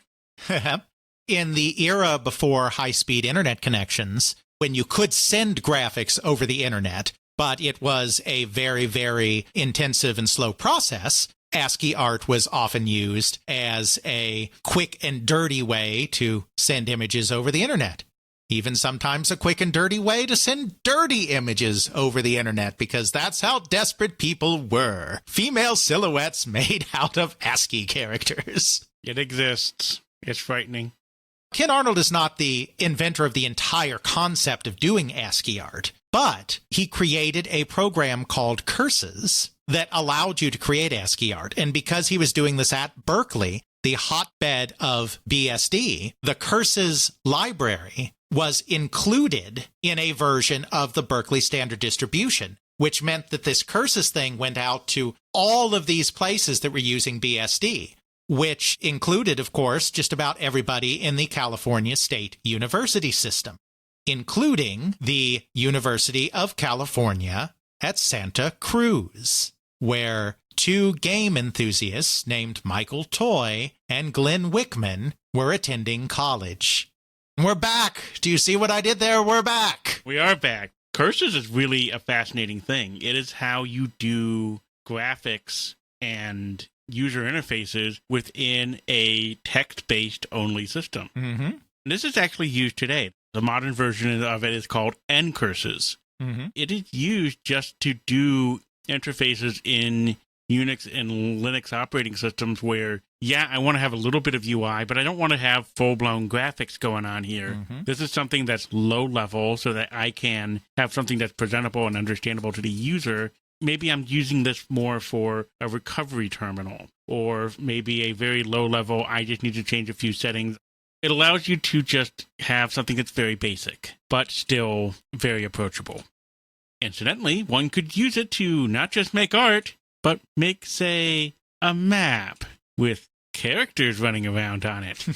In the era before high-speed internet connections, when you could send graphics over the internet, but it was a very, very intensive and slow process, ASCII art was often used as a quick and dirty way to send images over the internet. Even sometimes a quick and dirty way to send dirty images over the internet, because that's how desperate people were. Female silhouettes made out of ASCII characters. It exists. It's frightening. Ken Arnold is not the inventor of the entire concept of doing ASCII art, but he created a program called Curses that allowed you to create ASCII art. And because he was doing this at Berkeley, the hotbed of BSD, the Curses library was included in a version of the Berkeley Standard Distribution, which meant that this Curses thing went out to all of these places that were using BSD, which included, of course, just about everybody in the California State University system, including the University of California at Santa Cruz, where two game enthusiasts named Michael Toy and Glenn Wichman were attending college. We're back. Do you see what I did there? We're back. We are back. Curses is really a fascinating thing. It is how you do graphics and user interfaces within a text-based only system. Mm-hmm. And this is actually used today. The modern version of it is called N-Curses. Mm-hmm. It is used just to do interfaces in Unix and Linux operating systems where, yeah, I want to have a little bit of UI, but I don't want to have full-blown graphics going on here. Mm-hmm. This is something that's low level so that I can have something that's presentable and understandable to the user. Maybe I'm using this more for a recovery terminal, or maybe a very low level, I just need to change a few settings. It allows you to just have something that's very basic, but still very approachable. Incidentally, one could use it to not just make art, but make, say, a map with characters running around on it,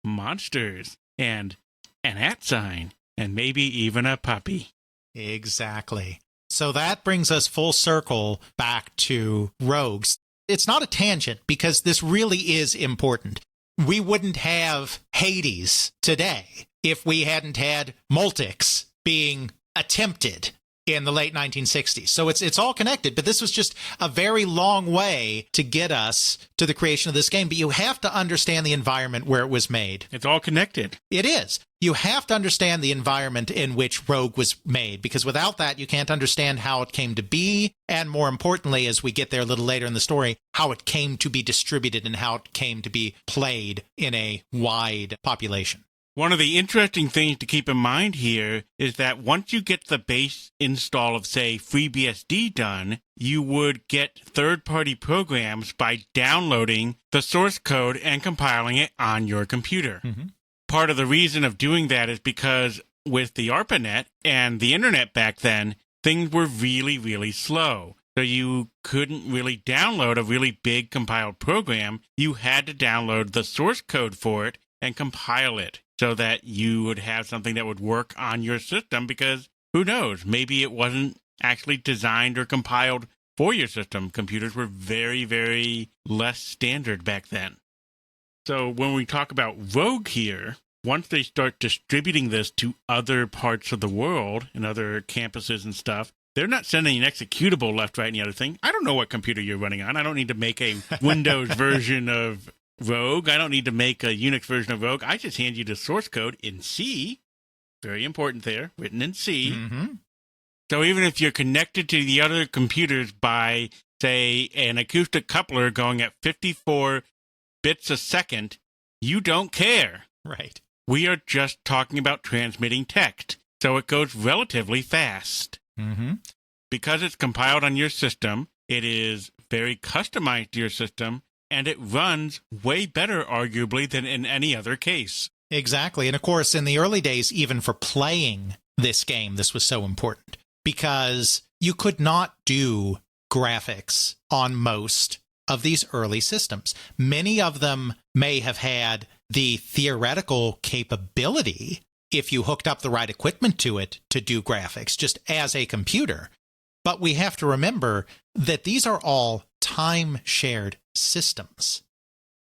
monsters, and an @ sign, and maybe even a puppy. Exactly. So that brings us full circle back to rogues. It's not a tangent, because this really is important. We wouldn't have Hades today if we hadn't had Multics being attempted in the late 1960s. So it's all connected, but this was just a very long way to get us to the creation of this game. But you have to understand the environment where it was made. It's all connected. It is. You have to understand the environment in which Rogue was made, because without that, you can't understand how it came to be, and more importantly, as we get there a little later in the story, how it came to be distributed and how it came to be played in a wide population. One of the interesting things to keep in mind here is that once you get the base install of, say, FreeBSD done, you would get third-party programs by downloading the source code and compiling it on your computer. Mm-hmm. Part of the reason of doing that is because with the ARPANET and the internet back then, things were really, really slow. So you couldn't really download a really big compiled program. You had to download the source code for it and compile it so that you would have something that would work on your system, because who knows, maybe it wasn't actually designed or compiled for your system. Computers were very, very less standard back then. So when we talk about Rogue here, once they start distributing this to other parts of the world and other campuses and stuff, they're not sending an executable left, right, and the other thing. I don't know what computer you're running on. I don't need to make a Windows version of Rogue. I don't need to make a Unix version of Rogue. I just hand you the source code in C. Very important there, written in C. Mm-hmm. So even if you're connected to the other computers by, say, an acoustic coupler going at 54 bits a second, you don't care. Right. We are just talking about transmitting text, so it goes relatively fast. Mm-hmm. Because it's compiled on your system, it is very customized to your system, and it runs way better, arguably, than in any other case. Exactly. And of course, in the early days, even for playing this game, this was so important, because you could not do graphics on most of these early systems. Many of them may have had the theoretical capability, if you hooked up the right equipment to it, to do graphics just as a computer. But we have to remember that these are all time-shared systems.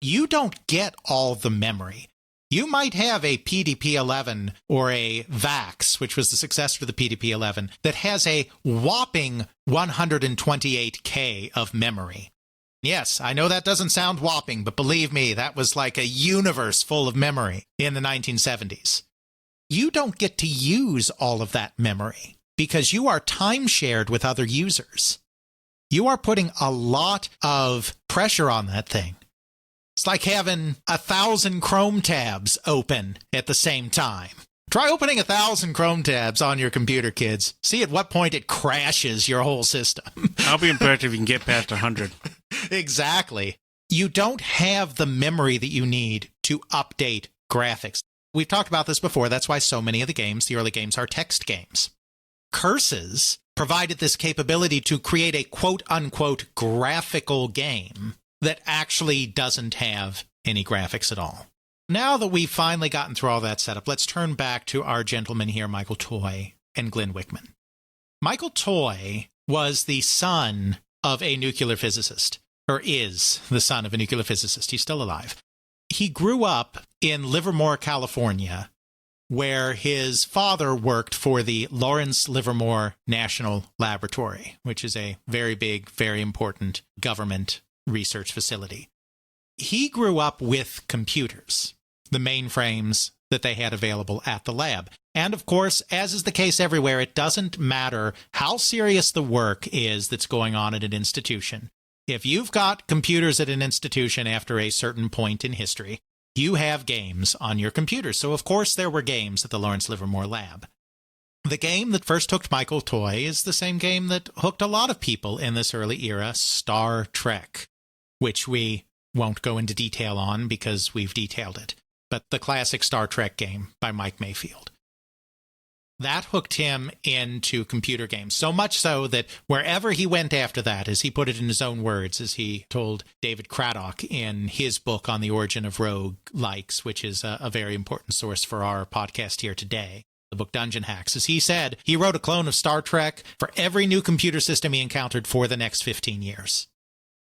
You don't get all the memory. You might have a PDP-11 or a VAX, which was the successor to the PDP-11, that has a whopping 128K of memory. Yes, I know that doesn't sound whopping, but believe me, that was like a universe full of memory in the 1970s. You don't get to use all of that memory because you are time-shared with other users. You are putting a lot of pressure on that thing. It's like having 1,000 Chrome tabs open at the same time. Try opening 1,000 Chrome tabs on your computer, kids. See at what point it crashes your whole system. I'll be impressed if you can get past 100. Exactly. You don't have the memory that you need to update graphics. We've talked about this before. That's why so many of the games, the early games, are text games. Curses provided this capability to create a quote-unquote graphical game that actually doesn't have any graphics at all. Now that we've finally gotten through all that setup, let's turn back to our gentlemen here, Michael Toy and Glenn Wichman. Michael Toy was the son of a nuclear physicist, or is the son of a nuclear physicist. He's still alive. He grew up in Livermore, California, where his father worked for the Lawrence Livermore National Laboratory, which is a very big, very important government research facility. He grew up with computers, the mainframes that they had available at the lab. And of course, as is the case everywhere, it doesn't matter how serious the work is that's going on at an institution. If you've got computers at an institution after a certain point in history, you have games on your computer. So of course there were games at the Lawrence Livermore lab. The game that first hooked Michael Toy is the same game that hooked a lot of people in this early era, Star Trek, which we won't go into detail on because we've detailed it. But the classic Star Trek game by Mike Mayfield. That hooked him into computer games, so much so that wherever he went after that, as he put it in his own words, as he told David Craddock in his book on the origin of roguelikes, which is a very important source for our podcast here today, the book Dungeon Hacks, as he said, he wrote a clone of Star Trek for every new computer system he encountered for the next 15 years.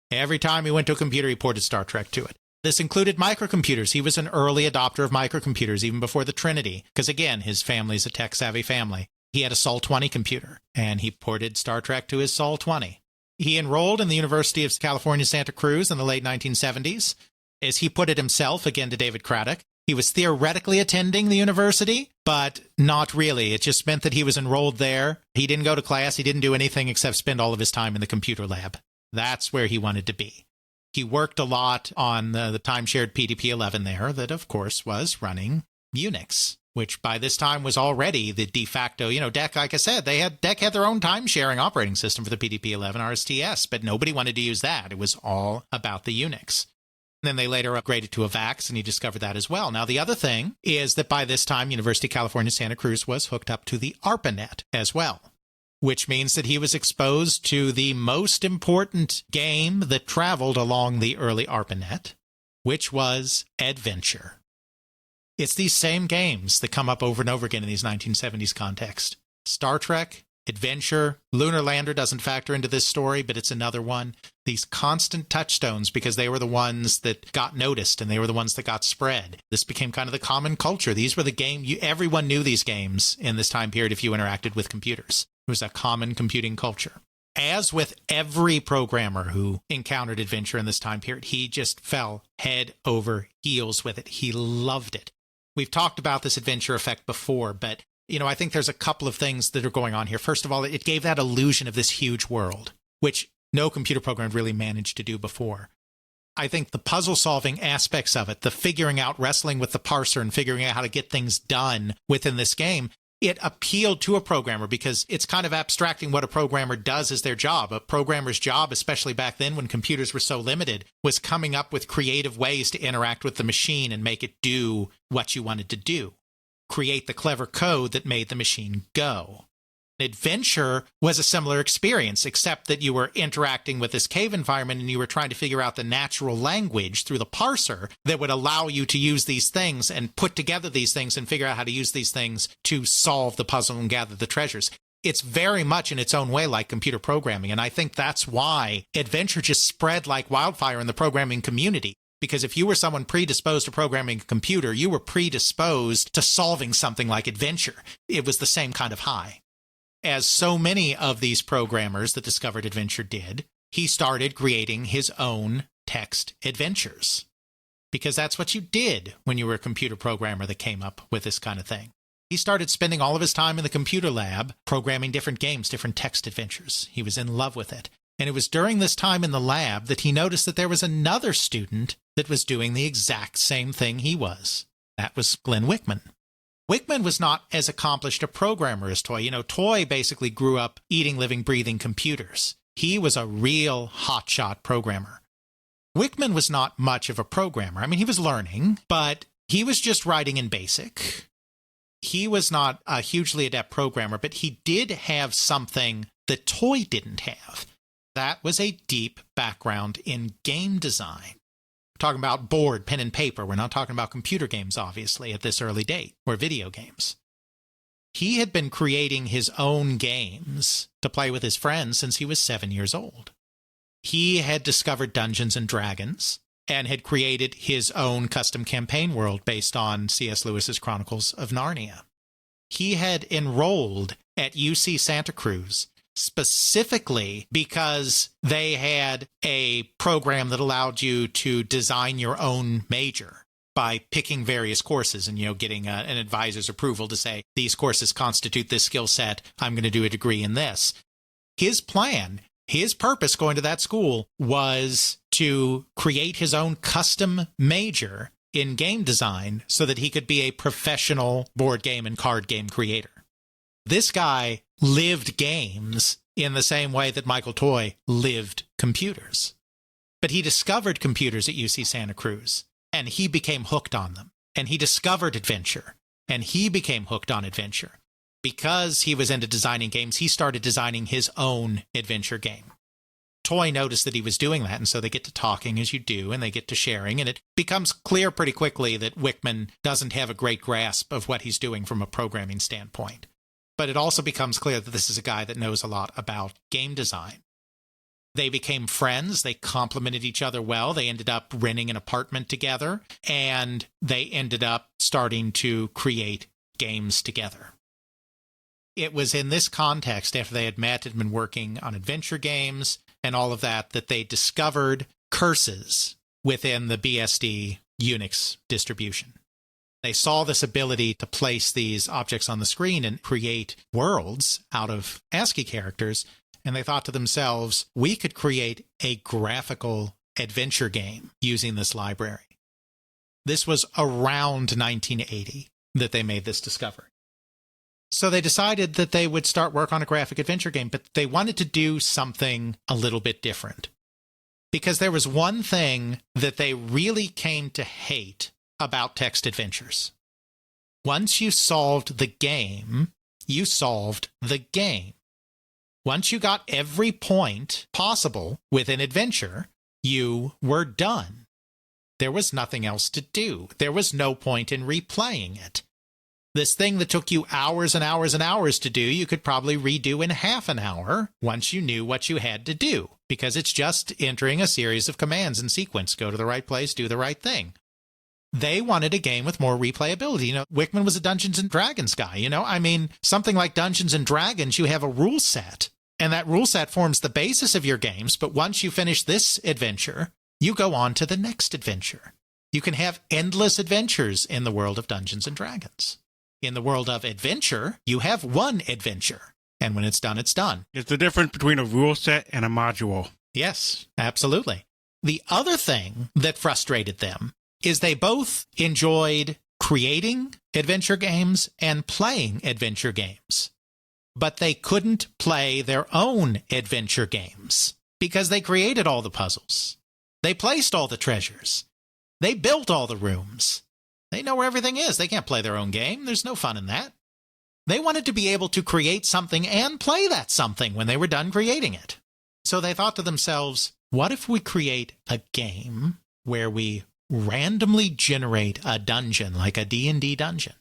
Every time he went to a computer, he ported Star Trek to it. This included microcomputers. He was an early adopter of microcomputers, even before the Trinity, because again, his family's a tech-savvy family. He had a Sol 20 computer, and he ported Star Trek to his Sol 20. He enrolled in the University of California, Santa Cruz in the late 1970s. As he put it himself, again to David Craddock, he was theoretically attending the university, but not really. It just meant that he was enrolled there. He didn't go to class. He didn't do anything except spend all of his time in the computer lab. That's where he wanted to be. He worked a lot on the time-shared PDP-11 there that, of course, was running UNIX, which by this time was already the de facto, DEC, like I said, DEC had their own time-sharing operating system for the PDP-11 RSTS, but nobody wanted to use that. It was all about the UNIX. And then they later upgraded to a VAX, and he discovered that as well. Now, the other thing is that by this time, University of California, Santa Cruz was hooked up to the ARPANET as well, which means that he was exposed to the most important game that traveled along the early ARPANET, which was Adventure. It's these same games that come up over and over again in these 1970s context. Star Trek, Adventure, Lunar Lander doesn't factor into this story, but it's another one. These constant touchstones because they were the ones that got noticed and they were the ones that got spread. This became kind of the common culture. These were the everyone knew these games in this time period if you interacted with computers. It was a common computing culture. As with every programmer who encountered Adventure in this time period, he just fell head over heels with it. He loved it. We've talked about this Adventure effect before, but I think there's a couple of things that are going on here. First of all, it gave that illusion of this huge world, which no computer program really managed to do before. I think the puzzle-solving aspects of it, the figuring out, wrestling with the parser and figuring out how to get things done within this game, it appealed to a programmer because it's kind of abstracting what a programmer does as their job. A programmer's job, especially back then when computers were so limited, was coming up with creative ways to interact with the machine and make it do what you wanted to do. Create the clever code that made the machine go. Adventure was a similar experience, except that you were interacting with this cave environment and you were trying to figure out the natural language through the parser that would allow you to use these things and put together these things and figure out how to use these things to solve the puzzle and gather the treasures. It's very much in its own way like computer programming, and I think that's why Adventure just spread like wildfire in the programming community. Because if you were someone predisposed to programming a computer, you were predisposed to solving something like Adventure. It was the same kind of high. As so many of these programmers that discovered Adventure did, he started creating his own text adventures. Because that's what you did when you were a computer programmer that came up with this kind of thing. He started spending all of his time in the computer lab programming different games, different text adventures. He was in love with it. And it was during this time in the lab that he noticed that there was another student that was doing the exact same thing he was. That was Glenn Wichman. Wichman was not as accomplished a programmer as Toy. Toy basically grew up eating, living, breathing computers. He was a real hotshot programmer. Wichman was not much of a programmer. I mean, he was learning, but he was just writing in BASIC. He was not a hugely adept programmer, but he did have something that Toy didn't have. That was a deep background in game design. We're talking about board, pen, and paper. We're not talking about computer games, obviously, at this early date, or video games. He had been creating his own games to play with his friends since he was 7 years old. He had discovered Dungeons and Dragons and had created his own custom campaign world based on C.S. Lewis's Chronicles of Narnia. He had enrolled at UC Santa Cruz specifically because they had a program that allowed you to design your own major by picking various courses and, getting an advisor's approval to say, these courses constitute this skill set, I'm going to do a degree in this. His plan, his purpose going to that school was to create his own custom major in game design so that he could be a professional board game and card game creator. This guy lived games in the same way that Michael Toy lived computers. But he discovered computers at UC Santa Cruz, and he became hooked on them. And he discovered Adventure, and he became hooked on Adventure. Because he was into designing games, he started designing his own adventure game. Toy noticed that he was doing that, and so they get to talking as you do, and they get to sharing, and it becomes clear pretty quickly that Wichman doesn't have a great grasp of what he's doing from a programming standpoint. But it also becomes clear that this is a guy that knows a lot about game design. They became friends. They complemented each other well. They ended up renting an apartment together, and they ended up starting to create games together. It was in this context, after they had met and been working on adventure games and all of that, that they discovered curses within the BSD UNIX distribution. They saw this ability to place these objects on the screen and create worlds out of ASCII characters, and they thought to themselves, we could create a graphical adventure game using this library. This was around 1980 that they made this discovery. So they decided that they would start work on a graphic adventure game, but they wanted to do something a little bit different. Because there was one thing that they really came to hate about text adventures. Once you solved the game, you solved the game. Once you got every point possible with an adventure, you were done. There was nothing else to do. There was no point in replaying it. This thing that took you hours and hours and hours to do, you could probably redo in half an hour once you knew what you had to do, because it's just entering a series of commands in sequence. Go to the right place, do the right thing. They wanted a game with more replayability. You know, Wichman was a Dungeons and Dragons guy. You know, I mean, something like Dungeons and Dragons, you have a rule set, and that rule set forms the basis of your games. But once you finish this adventure, you go on to the next adventure. You can have endless adventures in the world of Dungeons and Dragons. In the world of adventure, you have one adventure, and when it's done, it's done. It's the difference between a rule set and a module. Yes, absolutely. The other thing that frustrated them is they both enjoyed creating adventure games and playing adventure games, but they couldn't play their own adventure games because they created all the puzzles. They placed all the treasures. They built all the rooms. They know where everything is. They can't play their own game. There's no fun in that. They wanted to be able to create something and play that something when they were done creating it. So they thought to themselves, what if we create a game where we randomly generate a dungeon, like a D&D dungeon?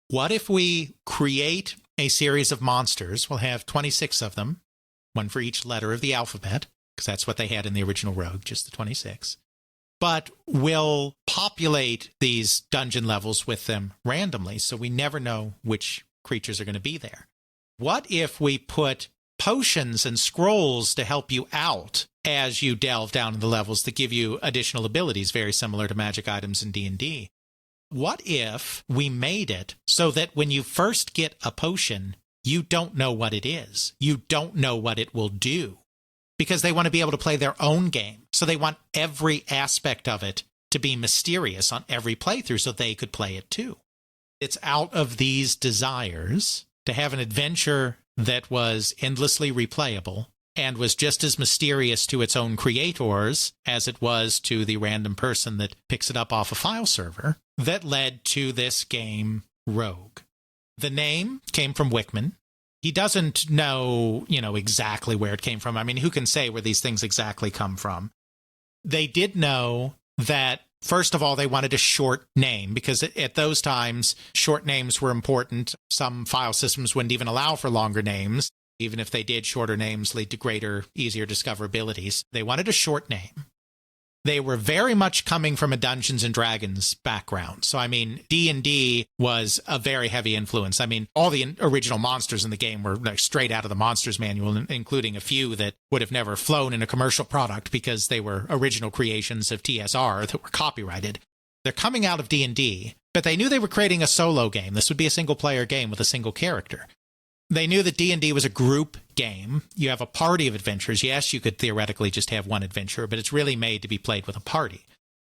What if we create a series of monsters? We'll have 26 of them, one for each letter of the alphabet, because that's what they had in the original Rogue, just the 26. But we'll populate these dungeon levels with them randomly, so we never know which creatures are going to be there. What if we put potions and scrolls to help you out as you delve down in the levels that give you additional abilities, very similar to magic items in D&D? What if we made it so that when you first get a potion, you don't know what it is? You don't know what it will do, because they want to be able to play their own game. So they want every aspect of it to be mysterious on every playthrough so they could play it too. It's out of these desires to have an adventure that was endlessly replayable and was just as mysterious to its own creators as it was to the random person that picks it up off a file server that led to this game, Rogue. The name came from Wichman. He doesn't know, exactly where it came from. I mean, who can say where these things exactly come from? They did know that, first of all, they wanted a short name, because at those times, short names were important. Some file systems wouldn't even allow for longer names. Even if they did, shorter names lead to greater, easier discoverabilities. They wanted a short name. They were very much coming from a Dungeons and Dragons background. So, I mean, D&D was a very heavy influence. I mean, all the original monsters in the game were like straight out of the Monsters Manual, including a few that would have never flown in a commercial product because they were original creations of TSR that were copyrighted. They're coming out of D&D, but they knew they were creating a solo game. This would be a single-player game with a single character. They knew that D&D was a group game. You have a party of adventures. Yes, you could theoretically just have one adventure, but it's really made to be played with a party.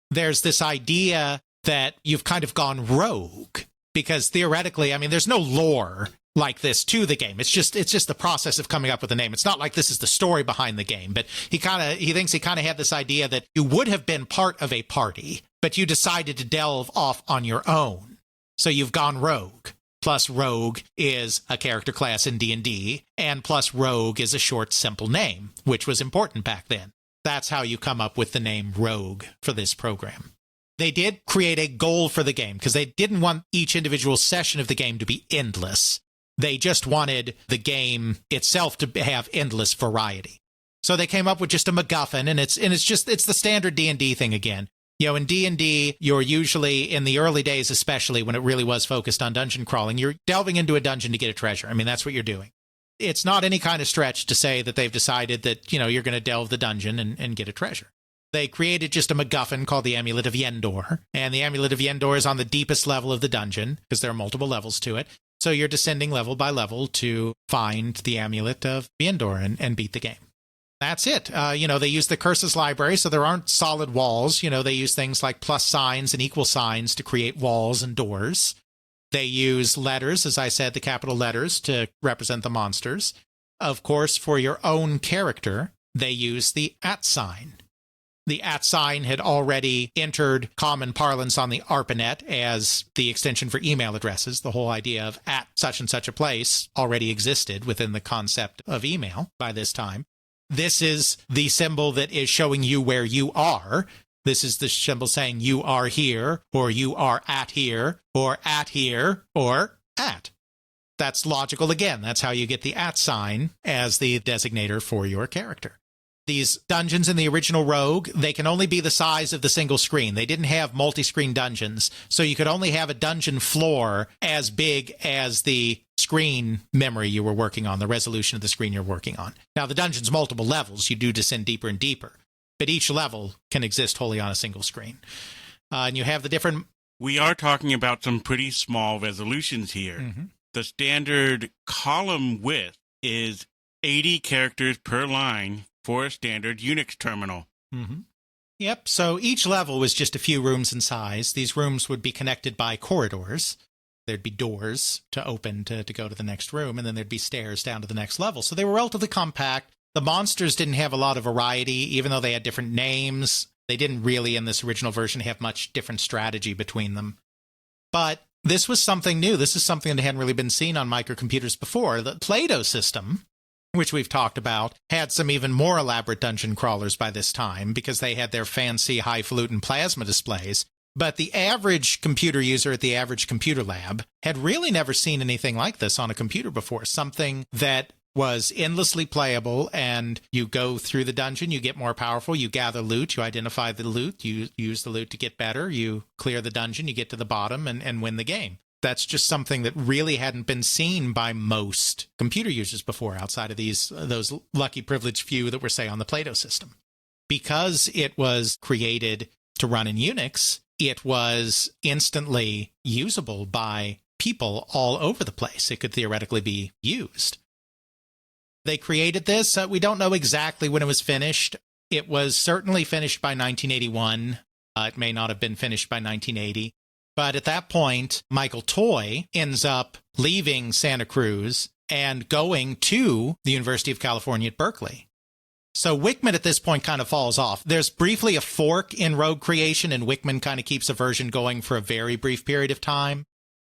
There's this idea that you've kind of gone rogue, because theoretically, I mean, there's no lore like this to the game. It's just the process of coming up with a name. It's not like this is the story behind the game, but he thinks he kind of had this idea that you would have been part of a party, but you decided to delve off on your own. So you've gone rogue. Plus rogue is a character class in D&D, and plus rogue is a short, simple name, which was important back then. That's how you come up with the name Rogue for this program. They did create a goal for the game, because they didn't want each individual session of the game to be endless. They just wanted the game itself to have endless variety. So they came up with just a MacGuffin, and it's the standard D&D thing again. In D&D, you're usually, in the early days especially, when it really was focused on dungeon crawling, you're delving into a dungeon to get a treasure. I mean, that's what you're doing. It's not any kind of stretch to say that they've decided that, you're going to delve the dungeon and get a treasure. They created just a MacGuffin called the Amulet of Yendor, and the Amulet of Yendor is on the deepest level of the dungeon, because there are multiple levels to it. So you're descending level by level to find the Amulet of Yendor and beat the game. That's it. They use the curses library, so there aren't solid walls. They use things like plus signs and equal signs to create walls and doors. They use letters, as I said, the capital letters to represent the monsters. Of course, for your own character, they use the @ sign. The @ sign had already entered common parlance on the ARPANET as the extension for email addresses. The whole idea of @ such and such a place already existed within the concept of email by this time. This is the symbol that is showing you where you are. This is the symbol saying you are here, or you are at here, or at here, or at. That's logical again. That's how you get the at sign as the designator for your character. These dungeons in the original Rogue, they can only be the size of the single screen. They didn't have multi-screen dungeons, so you could only have a dungeon floor as big as the screen memory you were working on, the resolution of the screen you're working on. Now, the dungeon's multiple levels. You do descend deeper and deeper, but each level can exist wholly on a single screen. And you have the different... We are talking about some pretty small resolutions here. Mm-hmm. The standard column width is 80 characters per line for a standard UNIX terminal. Mm-hmm. Yep, so each level was just a few rooms in size. These rooms would be connected by corridors. There'd be doors to open to go to the next room, and then there'd be stairs down to the next level. So they were relatively compact. The monsters didn't have a lot of variety, even though they had different names. They didn't really, in this original version, have much different strategy between them. But this was something new. This is something that hadn't really been seen on microcomputers before. The Play-Doh system, which we've talked about, had some even more elaborate dungeon crawlers by this time because they had their fancy highfalutin plasma displays. But the average computer user at the average computer lab had really never seen anything like this on a computer before. Something that was endlessly playable, and you go through the dungeon, you get more powerful, you gather loot, you identify the loot, you use the loot to get better, you clear the dungeon, you get to the bottom and win the game. That's just something that really hadn't been seen by most computer users before, outside of those lucky privileged few that were, say, on the Play-Doh system. Because it was created to run in Unix, it was instantly usable by people all over the place. It could theoretically be used. They created this. We don't know exactly when it was finished. It was certainly finished by 1981. It may not have been finished by 1980. But at that point, Michael Toy ends up leaving Santa Cruz and going to the University of California at Berkeley. So Wichman at this point kind of falls off. There's briefly a fork in Rogue creation, and Wichman kind of keeps a version going for a very brief period of time.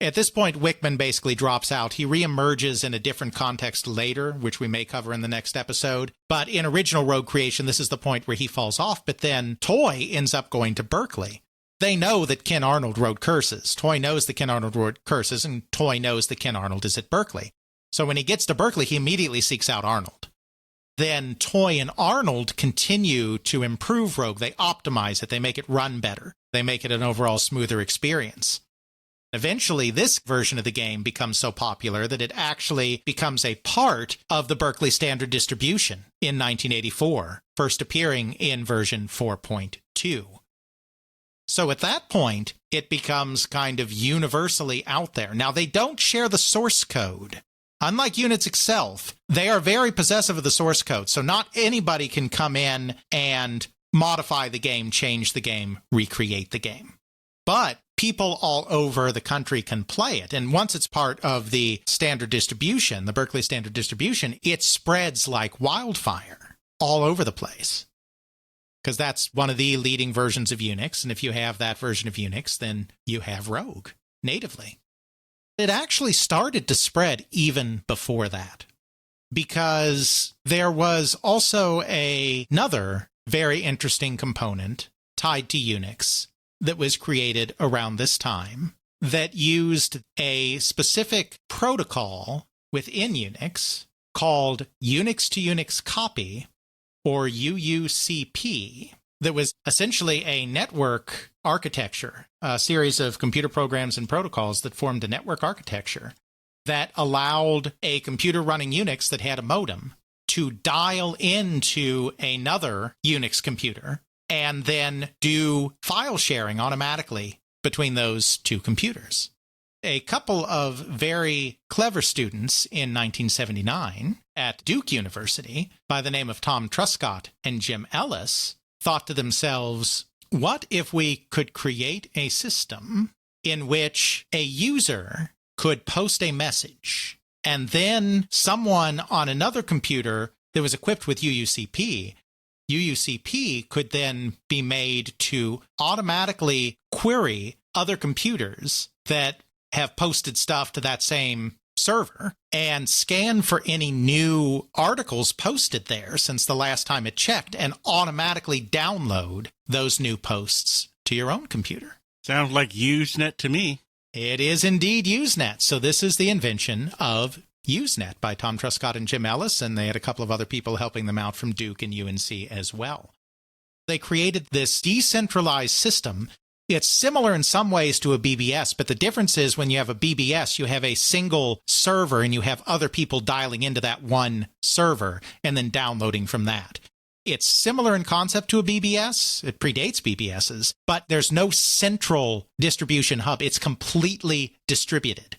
At this point, Wichman basically drops out. He reemerges in a different context later, which we may cover in the next episode. But in original Rogue creation, this is the point where he falls off. But then Toy ends up going to Berkeley. They know that Ken Arnold wrote Curses. Toy knows that Ken Arnold wrote Curses, and Toy knows that Ken Arnold is at Berkeley. So when he gets to Berkeley, he immediately seeks out Arnold. Then Toy and Arnold continue to improve Rogue. They optimize it. They make it run better. They make it an overall smoother experience. Eventually, this version of the game becomes so popular that it actually becomes a part of the Berkeley Standard Distribution in 1984, first appearing in version 4.2. So at that point, it becomes kind of universally out there. Now, they don't share the source code. Unlike Unix itself, they are very possessive of the source code, so not anybody can come in and modify the game, change the game, recreate the game. But people all over the country can play it, and once it's part of the standard distribution, the Berkeley Standard Distribution, it spreads like wildfire all over the place. Because that's one of the leading versions of Unix, and if you have that version of Unix, then you have Rogue natively. It actually started to spread even before that, because there was also another very interesting component tied to Unix that was created around this time that used a specific protocol within Unix called Unix to Unix copy, or UUCP, that was essentially a network architecture, a series of computer programs and protocols that formed a network architecture that allowed a computer running Unix that had a modem to dial into another Unix computer and then do file sharing automatically between those two computers. A couple of very clever students in 1979 at Duke University by the name of Tom Truscott and Jim Ellis thought to themselves, what if we could create a system in which a user could post a message and then someone on another computer that was equipped with UUCP could then be made to automatically query other computers that have posted stuff to that same server and scan for any new articles posted there since the last time it checked and automatically download those new posts to your own computer. Sounds like UseNet to me. It is indeed UseNet. So this is the invention of UseNet by Tom Truscott and Jim Ellis, and they had a couple of other people helping them out from Duke and UNC as well. They created this decentralized system. It's similar in some ways to a BBS, but the difference is when you have a BBS, you have a single server and you have other people dialing into that one server and then downloading from that. It's similar in concept to a BBS. It predates BBSs, but there's no central distribution hub. It's completely distributed.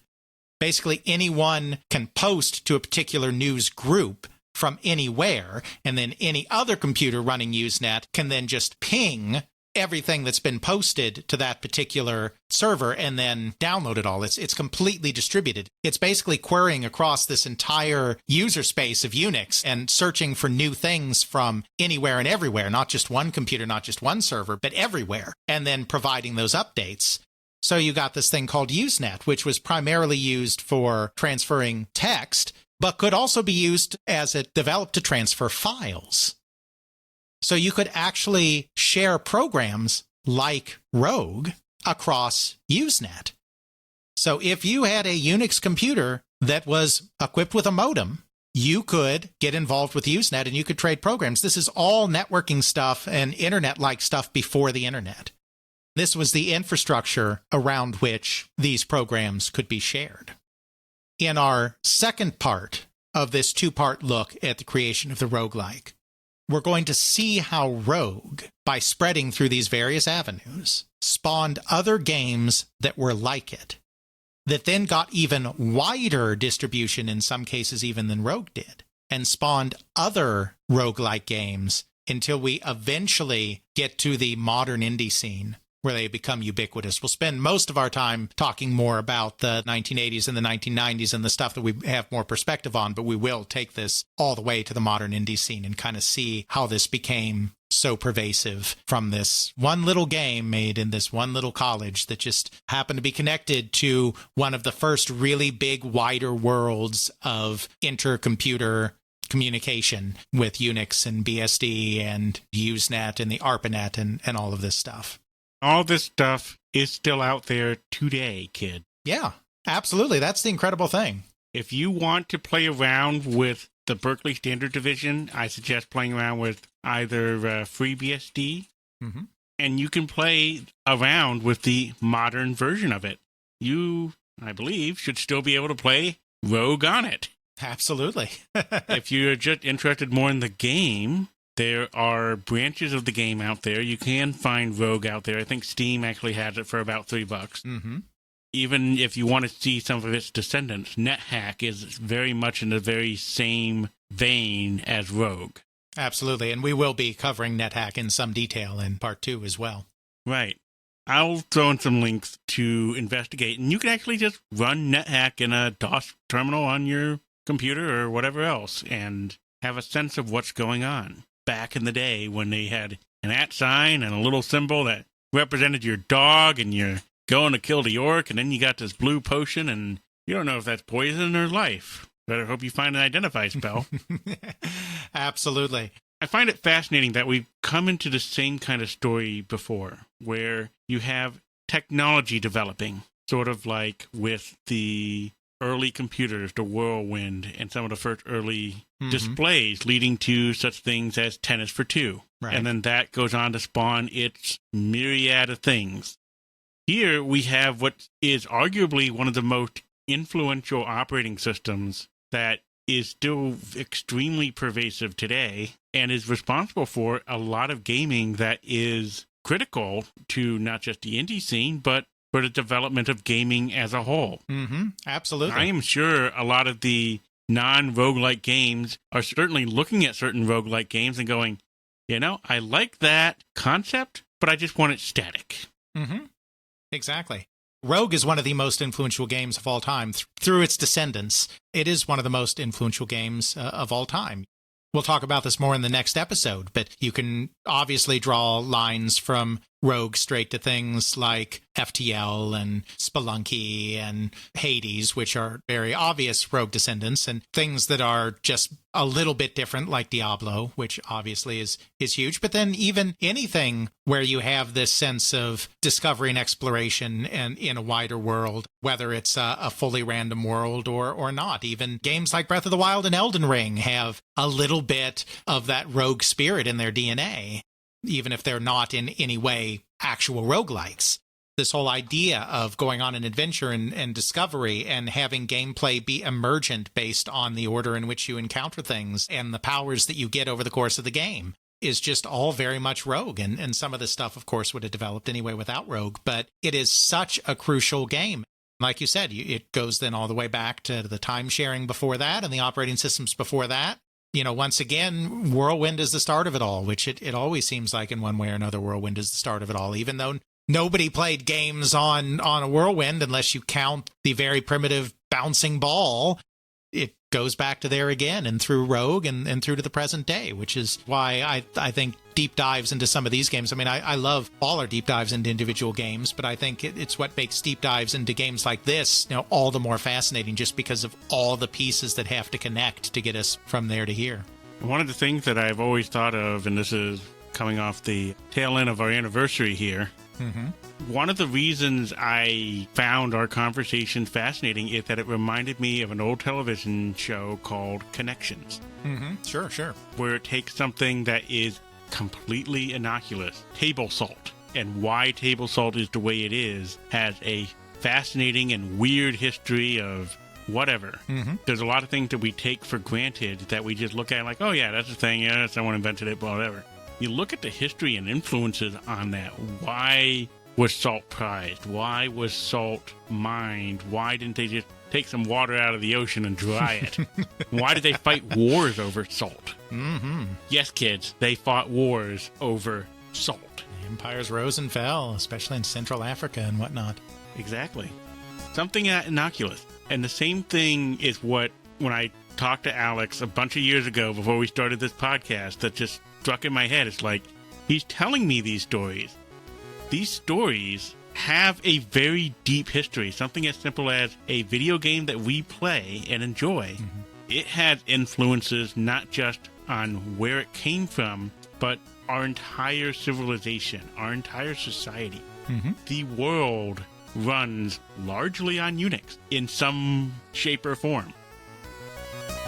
Basically, anyone can post to a particular news group from anywhere, and then any other computer running UseNet can then just ping everything that's been posted to that particular server and then download it all. It's completely distributed. It's basically querying across this entire user space of Unix and searching for new things from anywhere and everywhere, not just one computer, not just one server, but everywhere, and then providing those updates. So you got this thing called UseNet, which was primarily used for transferring text, but could also be used as it developed to transfer files. So you could actually share programs like Rogue across UseNet. So if you had a Unix computer that was equipped with a modem, you could get involved with UseNet and you could trade programs. This is all networking stuff and internet-like stuff before the internet. This was the infrastructure around which these programs could be shared. In our second part of this two-part look at the creation of the roguelike, we're going to see how Rogue, by spreading through these various avenues, spawned other games that were like it, that then got even wider distribution in some cases even than Rogue did, and spawned other roguelike games until we eventually get to the modern indie scene, where they become ubiquitous. We'll spend most of our time talking more about the 1980s and the 1990s and the stuff that we have more perspective on, but we will take this all the way to the modern indie scene and kind of see how this became so pervasive from this one little game made in this one little college that just happened to be connected to one of the first really big, wider worlds of intercomputer communication with Unix and BSD and UseNet and the ARPANET and all of this stuff. All this stuff is still out there today, kid. Yeah, absolutely. That's the incredible thing. If you want to play around with the Berkeley Standard Division, I suggest playing around with either FreeBSD, and you can play around with the modern version of it. You, I believe, should still be able to play Rogue on it. Absolutely. If you're just interested more in the game, there are branches of the game out there. You can find Rogue out there. I think Steam actually has it for about $3. Mm-hmm. Even if you want to see some of its descendants, NetHack is very much in the very same vein as Rogue. Absolutely, and we will be covering NetHack in some detail in part 2 as well. Right. I'll throw in some links to investigate, and you can actually just run NetHack in a DOS terminal on your computer or whatever else and have a sense of what's going on. Back in the day when they had an @ sign and a little symbol that represented your dog and you're going to kill the orc, and then you got this blue potion and you don't know if that's poison or life. Better hope you find an identify spell. Absolutely. I find it fascinating that we've come into the same kind of story before, where you have technology developing, sort of like with the early computers, the Whirlwind, and some of the first early displays leading to such things as Tennis for Two. Right. And then that goes on to spawn its myriad of things. Here we have what is arguably one of the most influential operating systems that is still extremely pervasive today and is responsible for a lot of gaming that is critical to not just the indie scene, but for the development of gaming as a whole. Absolutely. I am sure a lot of the non-roguelike games are certainly looking at certain roguelike games and going, you know, I like that concept, but I just want it static. Exactly. Rogue is one of the most influential games of all time. Through its descendants, it is one of the most influential games of all time. We'll talk about this more in the next episode, but you can obviously draw lines from rogue straight to things like FTL and Spelunky and Hades, which are very obvious rogue descendants, and things that are just a little bit different like Diablo, which obviously is huge. But then even anything where you have this sense of discovery and exploration and in a wider world, whether it's a fully random world or not. Even games like Breath of the Wild and Elden Ring have a little bit of that rogue spirit in their DNA, even if they're not in any way actual roguelikes. This whole idea of going on an adventure and discovery and having gameplay be emergent based on the order in which you encounter things and the powers that you get over the course of the game is just all very much rogue. And some of this stuff, of course, would have developed anyway without rogue, but it is such a crucial game. Like you said, it goes then all the way back to the time sharing before that and the operating systems before that. Once again, Whirlwind is the start of it all, which it always seems like in one way or another, Whirlwind is the start of it all, even though nobody played games on a Whirlwind unless you count the very primitive bouncing ball. It goes back to there again and through Rogue and through to the present day, which is why I think deep dives into some of these games. I mean, I love all our deep dives into individual games, but I think it's what makes deep dives into games like this, all the more fascinating just because of all the pieces that have to connect to get us from there to here. One of the things that I've always thought of, and this is coming off the tail end of our anniversary here, one of the reasons I found our conversation fascinating is that it reminded me of an old television show called Connections. Sure. Where it takes something that is completely innocuous, table salt, and why table salt is the way it is, has a fascinating and weird history of whatever. There's a lot of things that we take for granted that we just look at like, oh yeah, that's a thing, yeah, someone invented it, whatever. You look at the history and influences on that. Why was salt prized? Why was salt mined? Why didn't they just take some water out of the ocean and dry it? Why did they fight wars over salt? Yes, kids, they fought wars over salt. Empires rose and fell, especially in Central Africa and whatnot. Exactly. Something innocuous. And the same thing is when I talked to Alex a bunch of years ago before we started this podcast, that just struck in my head. It's like, he's telling me these stories. These stories have a very deep history. Something as simple as a video game that we play and enjoy. It has influences not just on where it came from, but our entire civilization, our entire society. The world runs largely on UNIX in some shape or form.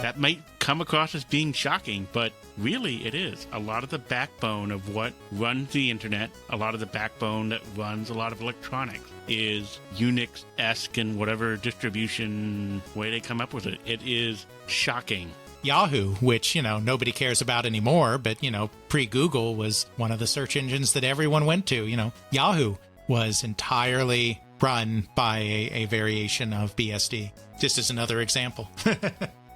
That might come across as being shocking, but really it is. A lot of the backbone of what runs the internet, a lot of the backbone that runs a lot of electronics is Unix-esque in whatever distribution way they come up with it. It is shocking. Yahoo, which, nobody cares about anymore, but, pre-Google was one of the search engines that everyone went to. Yahoo was entirely run by a variation of BSD, just as another example.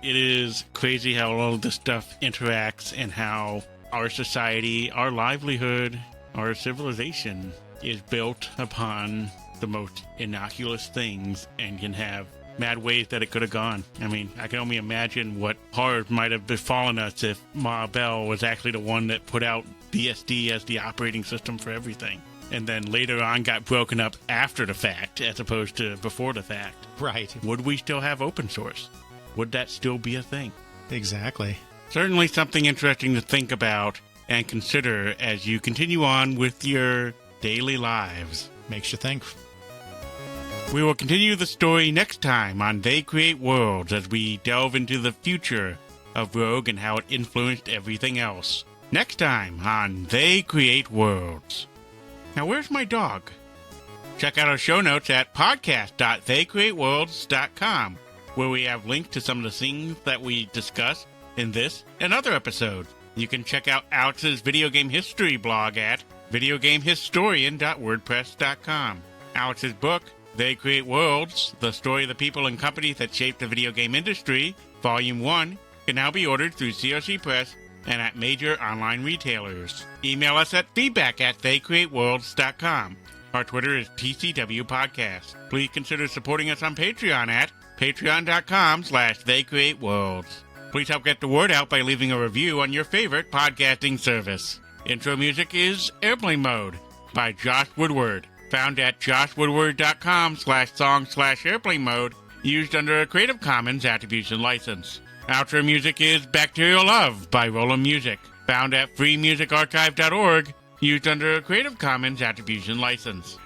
It is crazy how all of this stuff interacts and how our society, our livelihood, our civilization is built upon the most innocuous things and can have mad ways that it could have gone. I mean, I can only imagine what horror might have befallen us if Ma Bell was actually the one that put out BSD as the operating system for everything, and then later on got broken up after the fact as opposed to before the fact. Right. Would we still have open source? Would that still be a thing? Exactly. Certainly something interesting to think about and consider as you continue on with your daily lives. Makes you think. We will continue the story next time on They Create Worlds as we delve into the future of Rogue and how it influenced everything else. Next time on They Create Worlds. Now, where's my dog? Check out our show notes at podcast.theycreateworlds.com, where we have links to some of the things that we discuss in this and other episodes. You can check out Alex's video game history blog at videogamehistorian.wordpress.com. Alex's book, They Create Worlds, The Story of the People and Companies That Shaped the Video Game Industry, Volume 1, can now be ordered through CRC Press and at major online retailers. Email us at feedback@theycreateworlds.com. Our Twitter is TCW Podcast. Please consider supporting us on Patreon at patreon.com/theycreateworlds. Please help get the word out by leaving a review on your favorite podcasting service. Intro music is Airplane Mode. by Josh Woodward. Found at joshwoodward.com/song/airplane mode, used under a Creative Commons Attribution License. Outro music is Bacterial Love by Roland Music. Found at freemusicarchive.org, used under a Creative Commons Attribution License.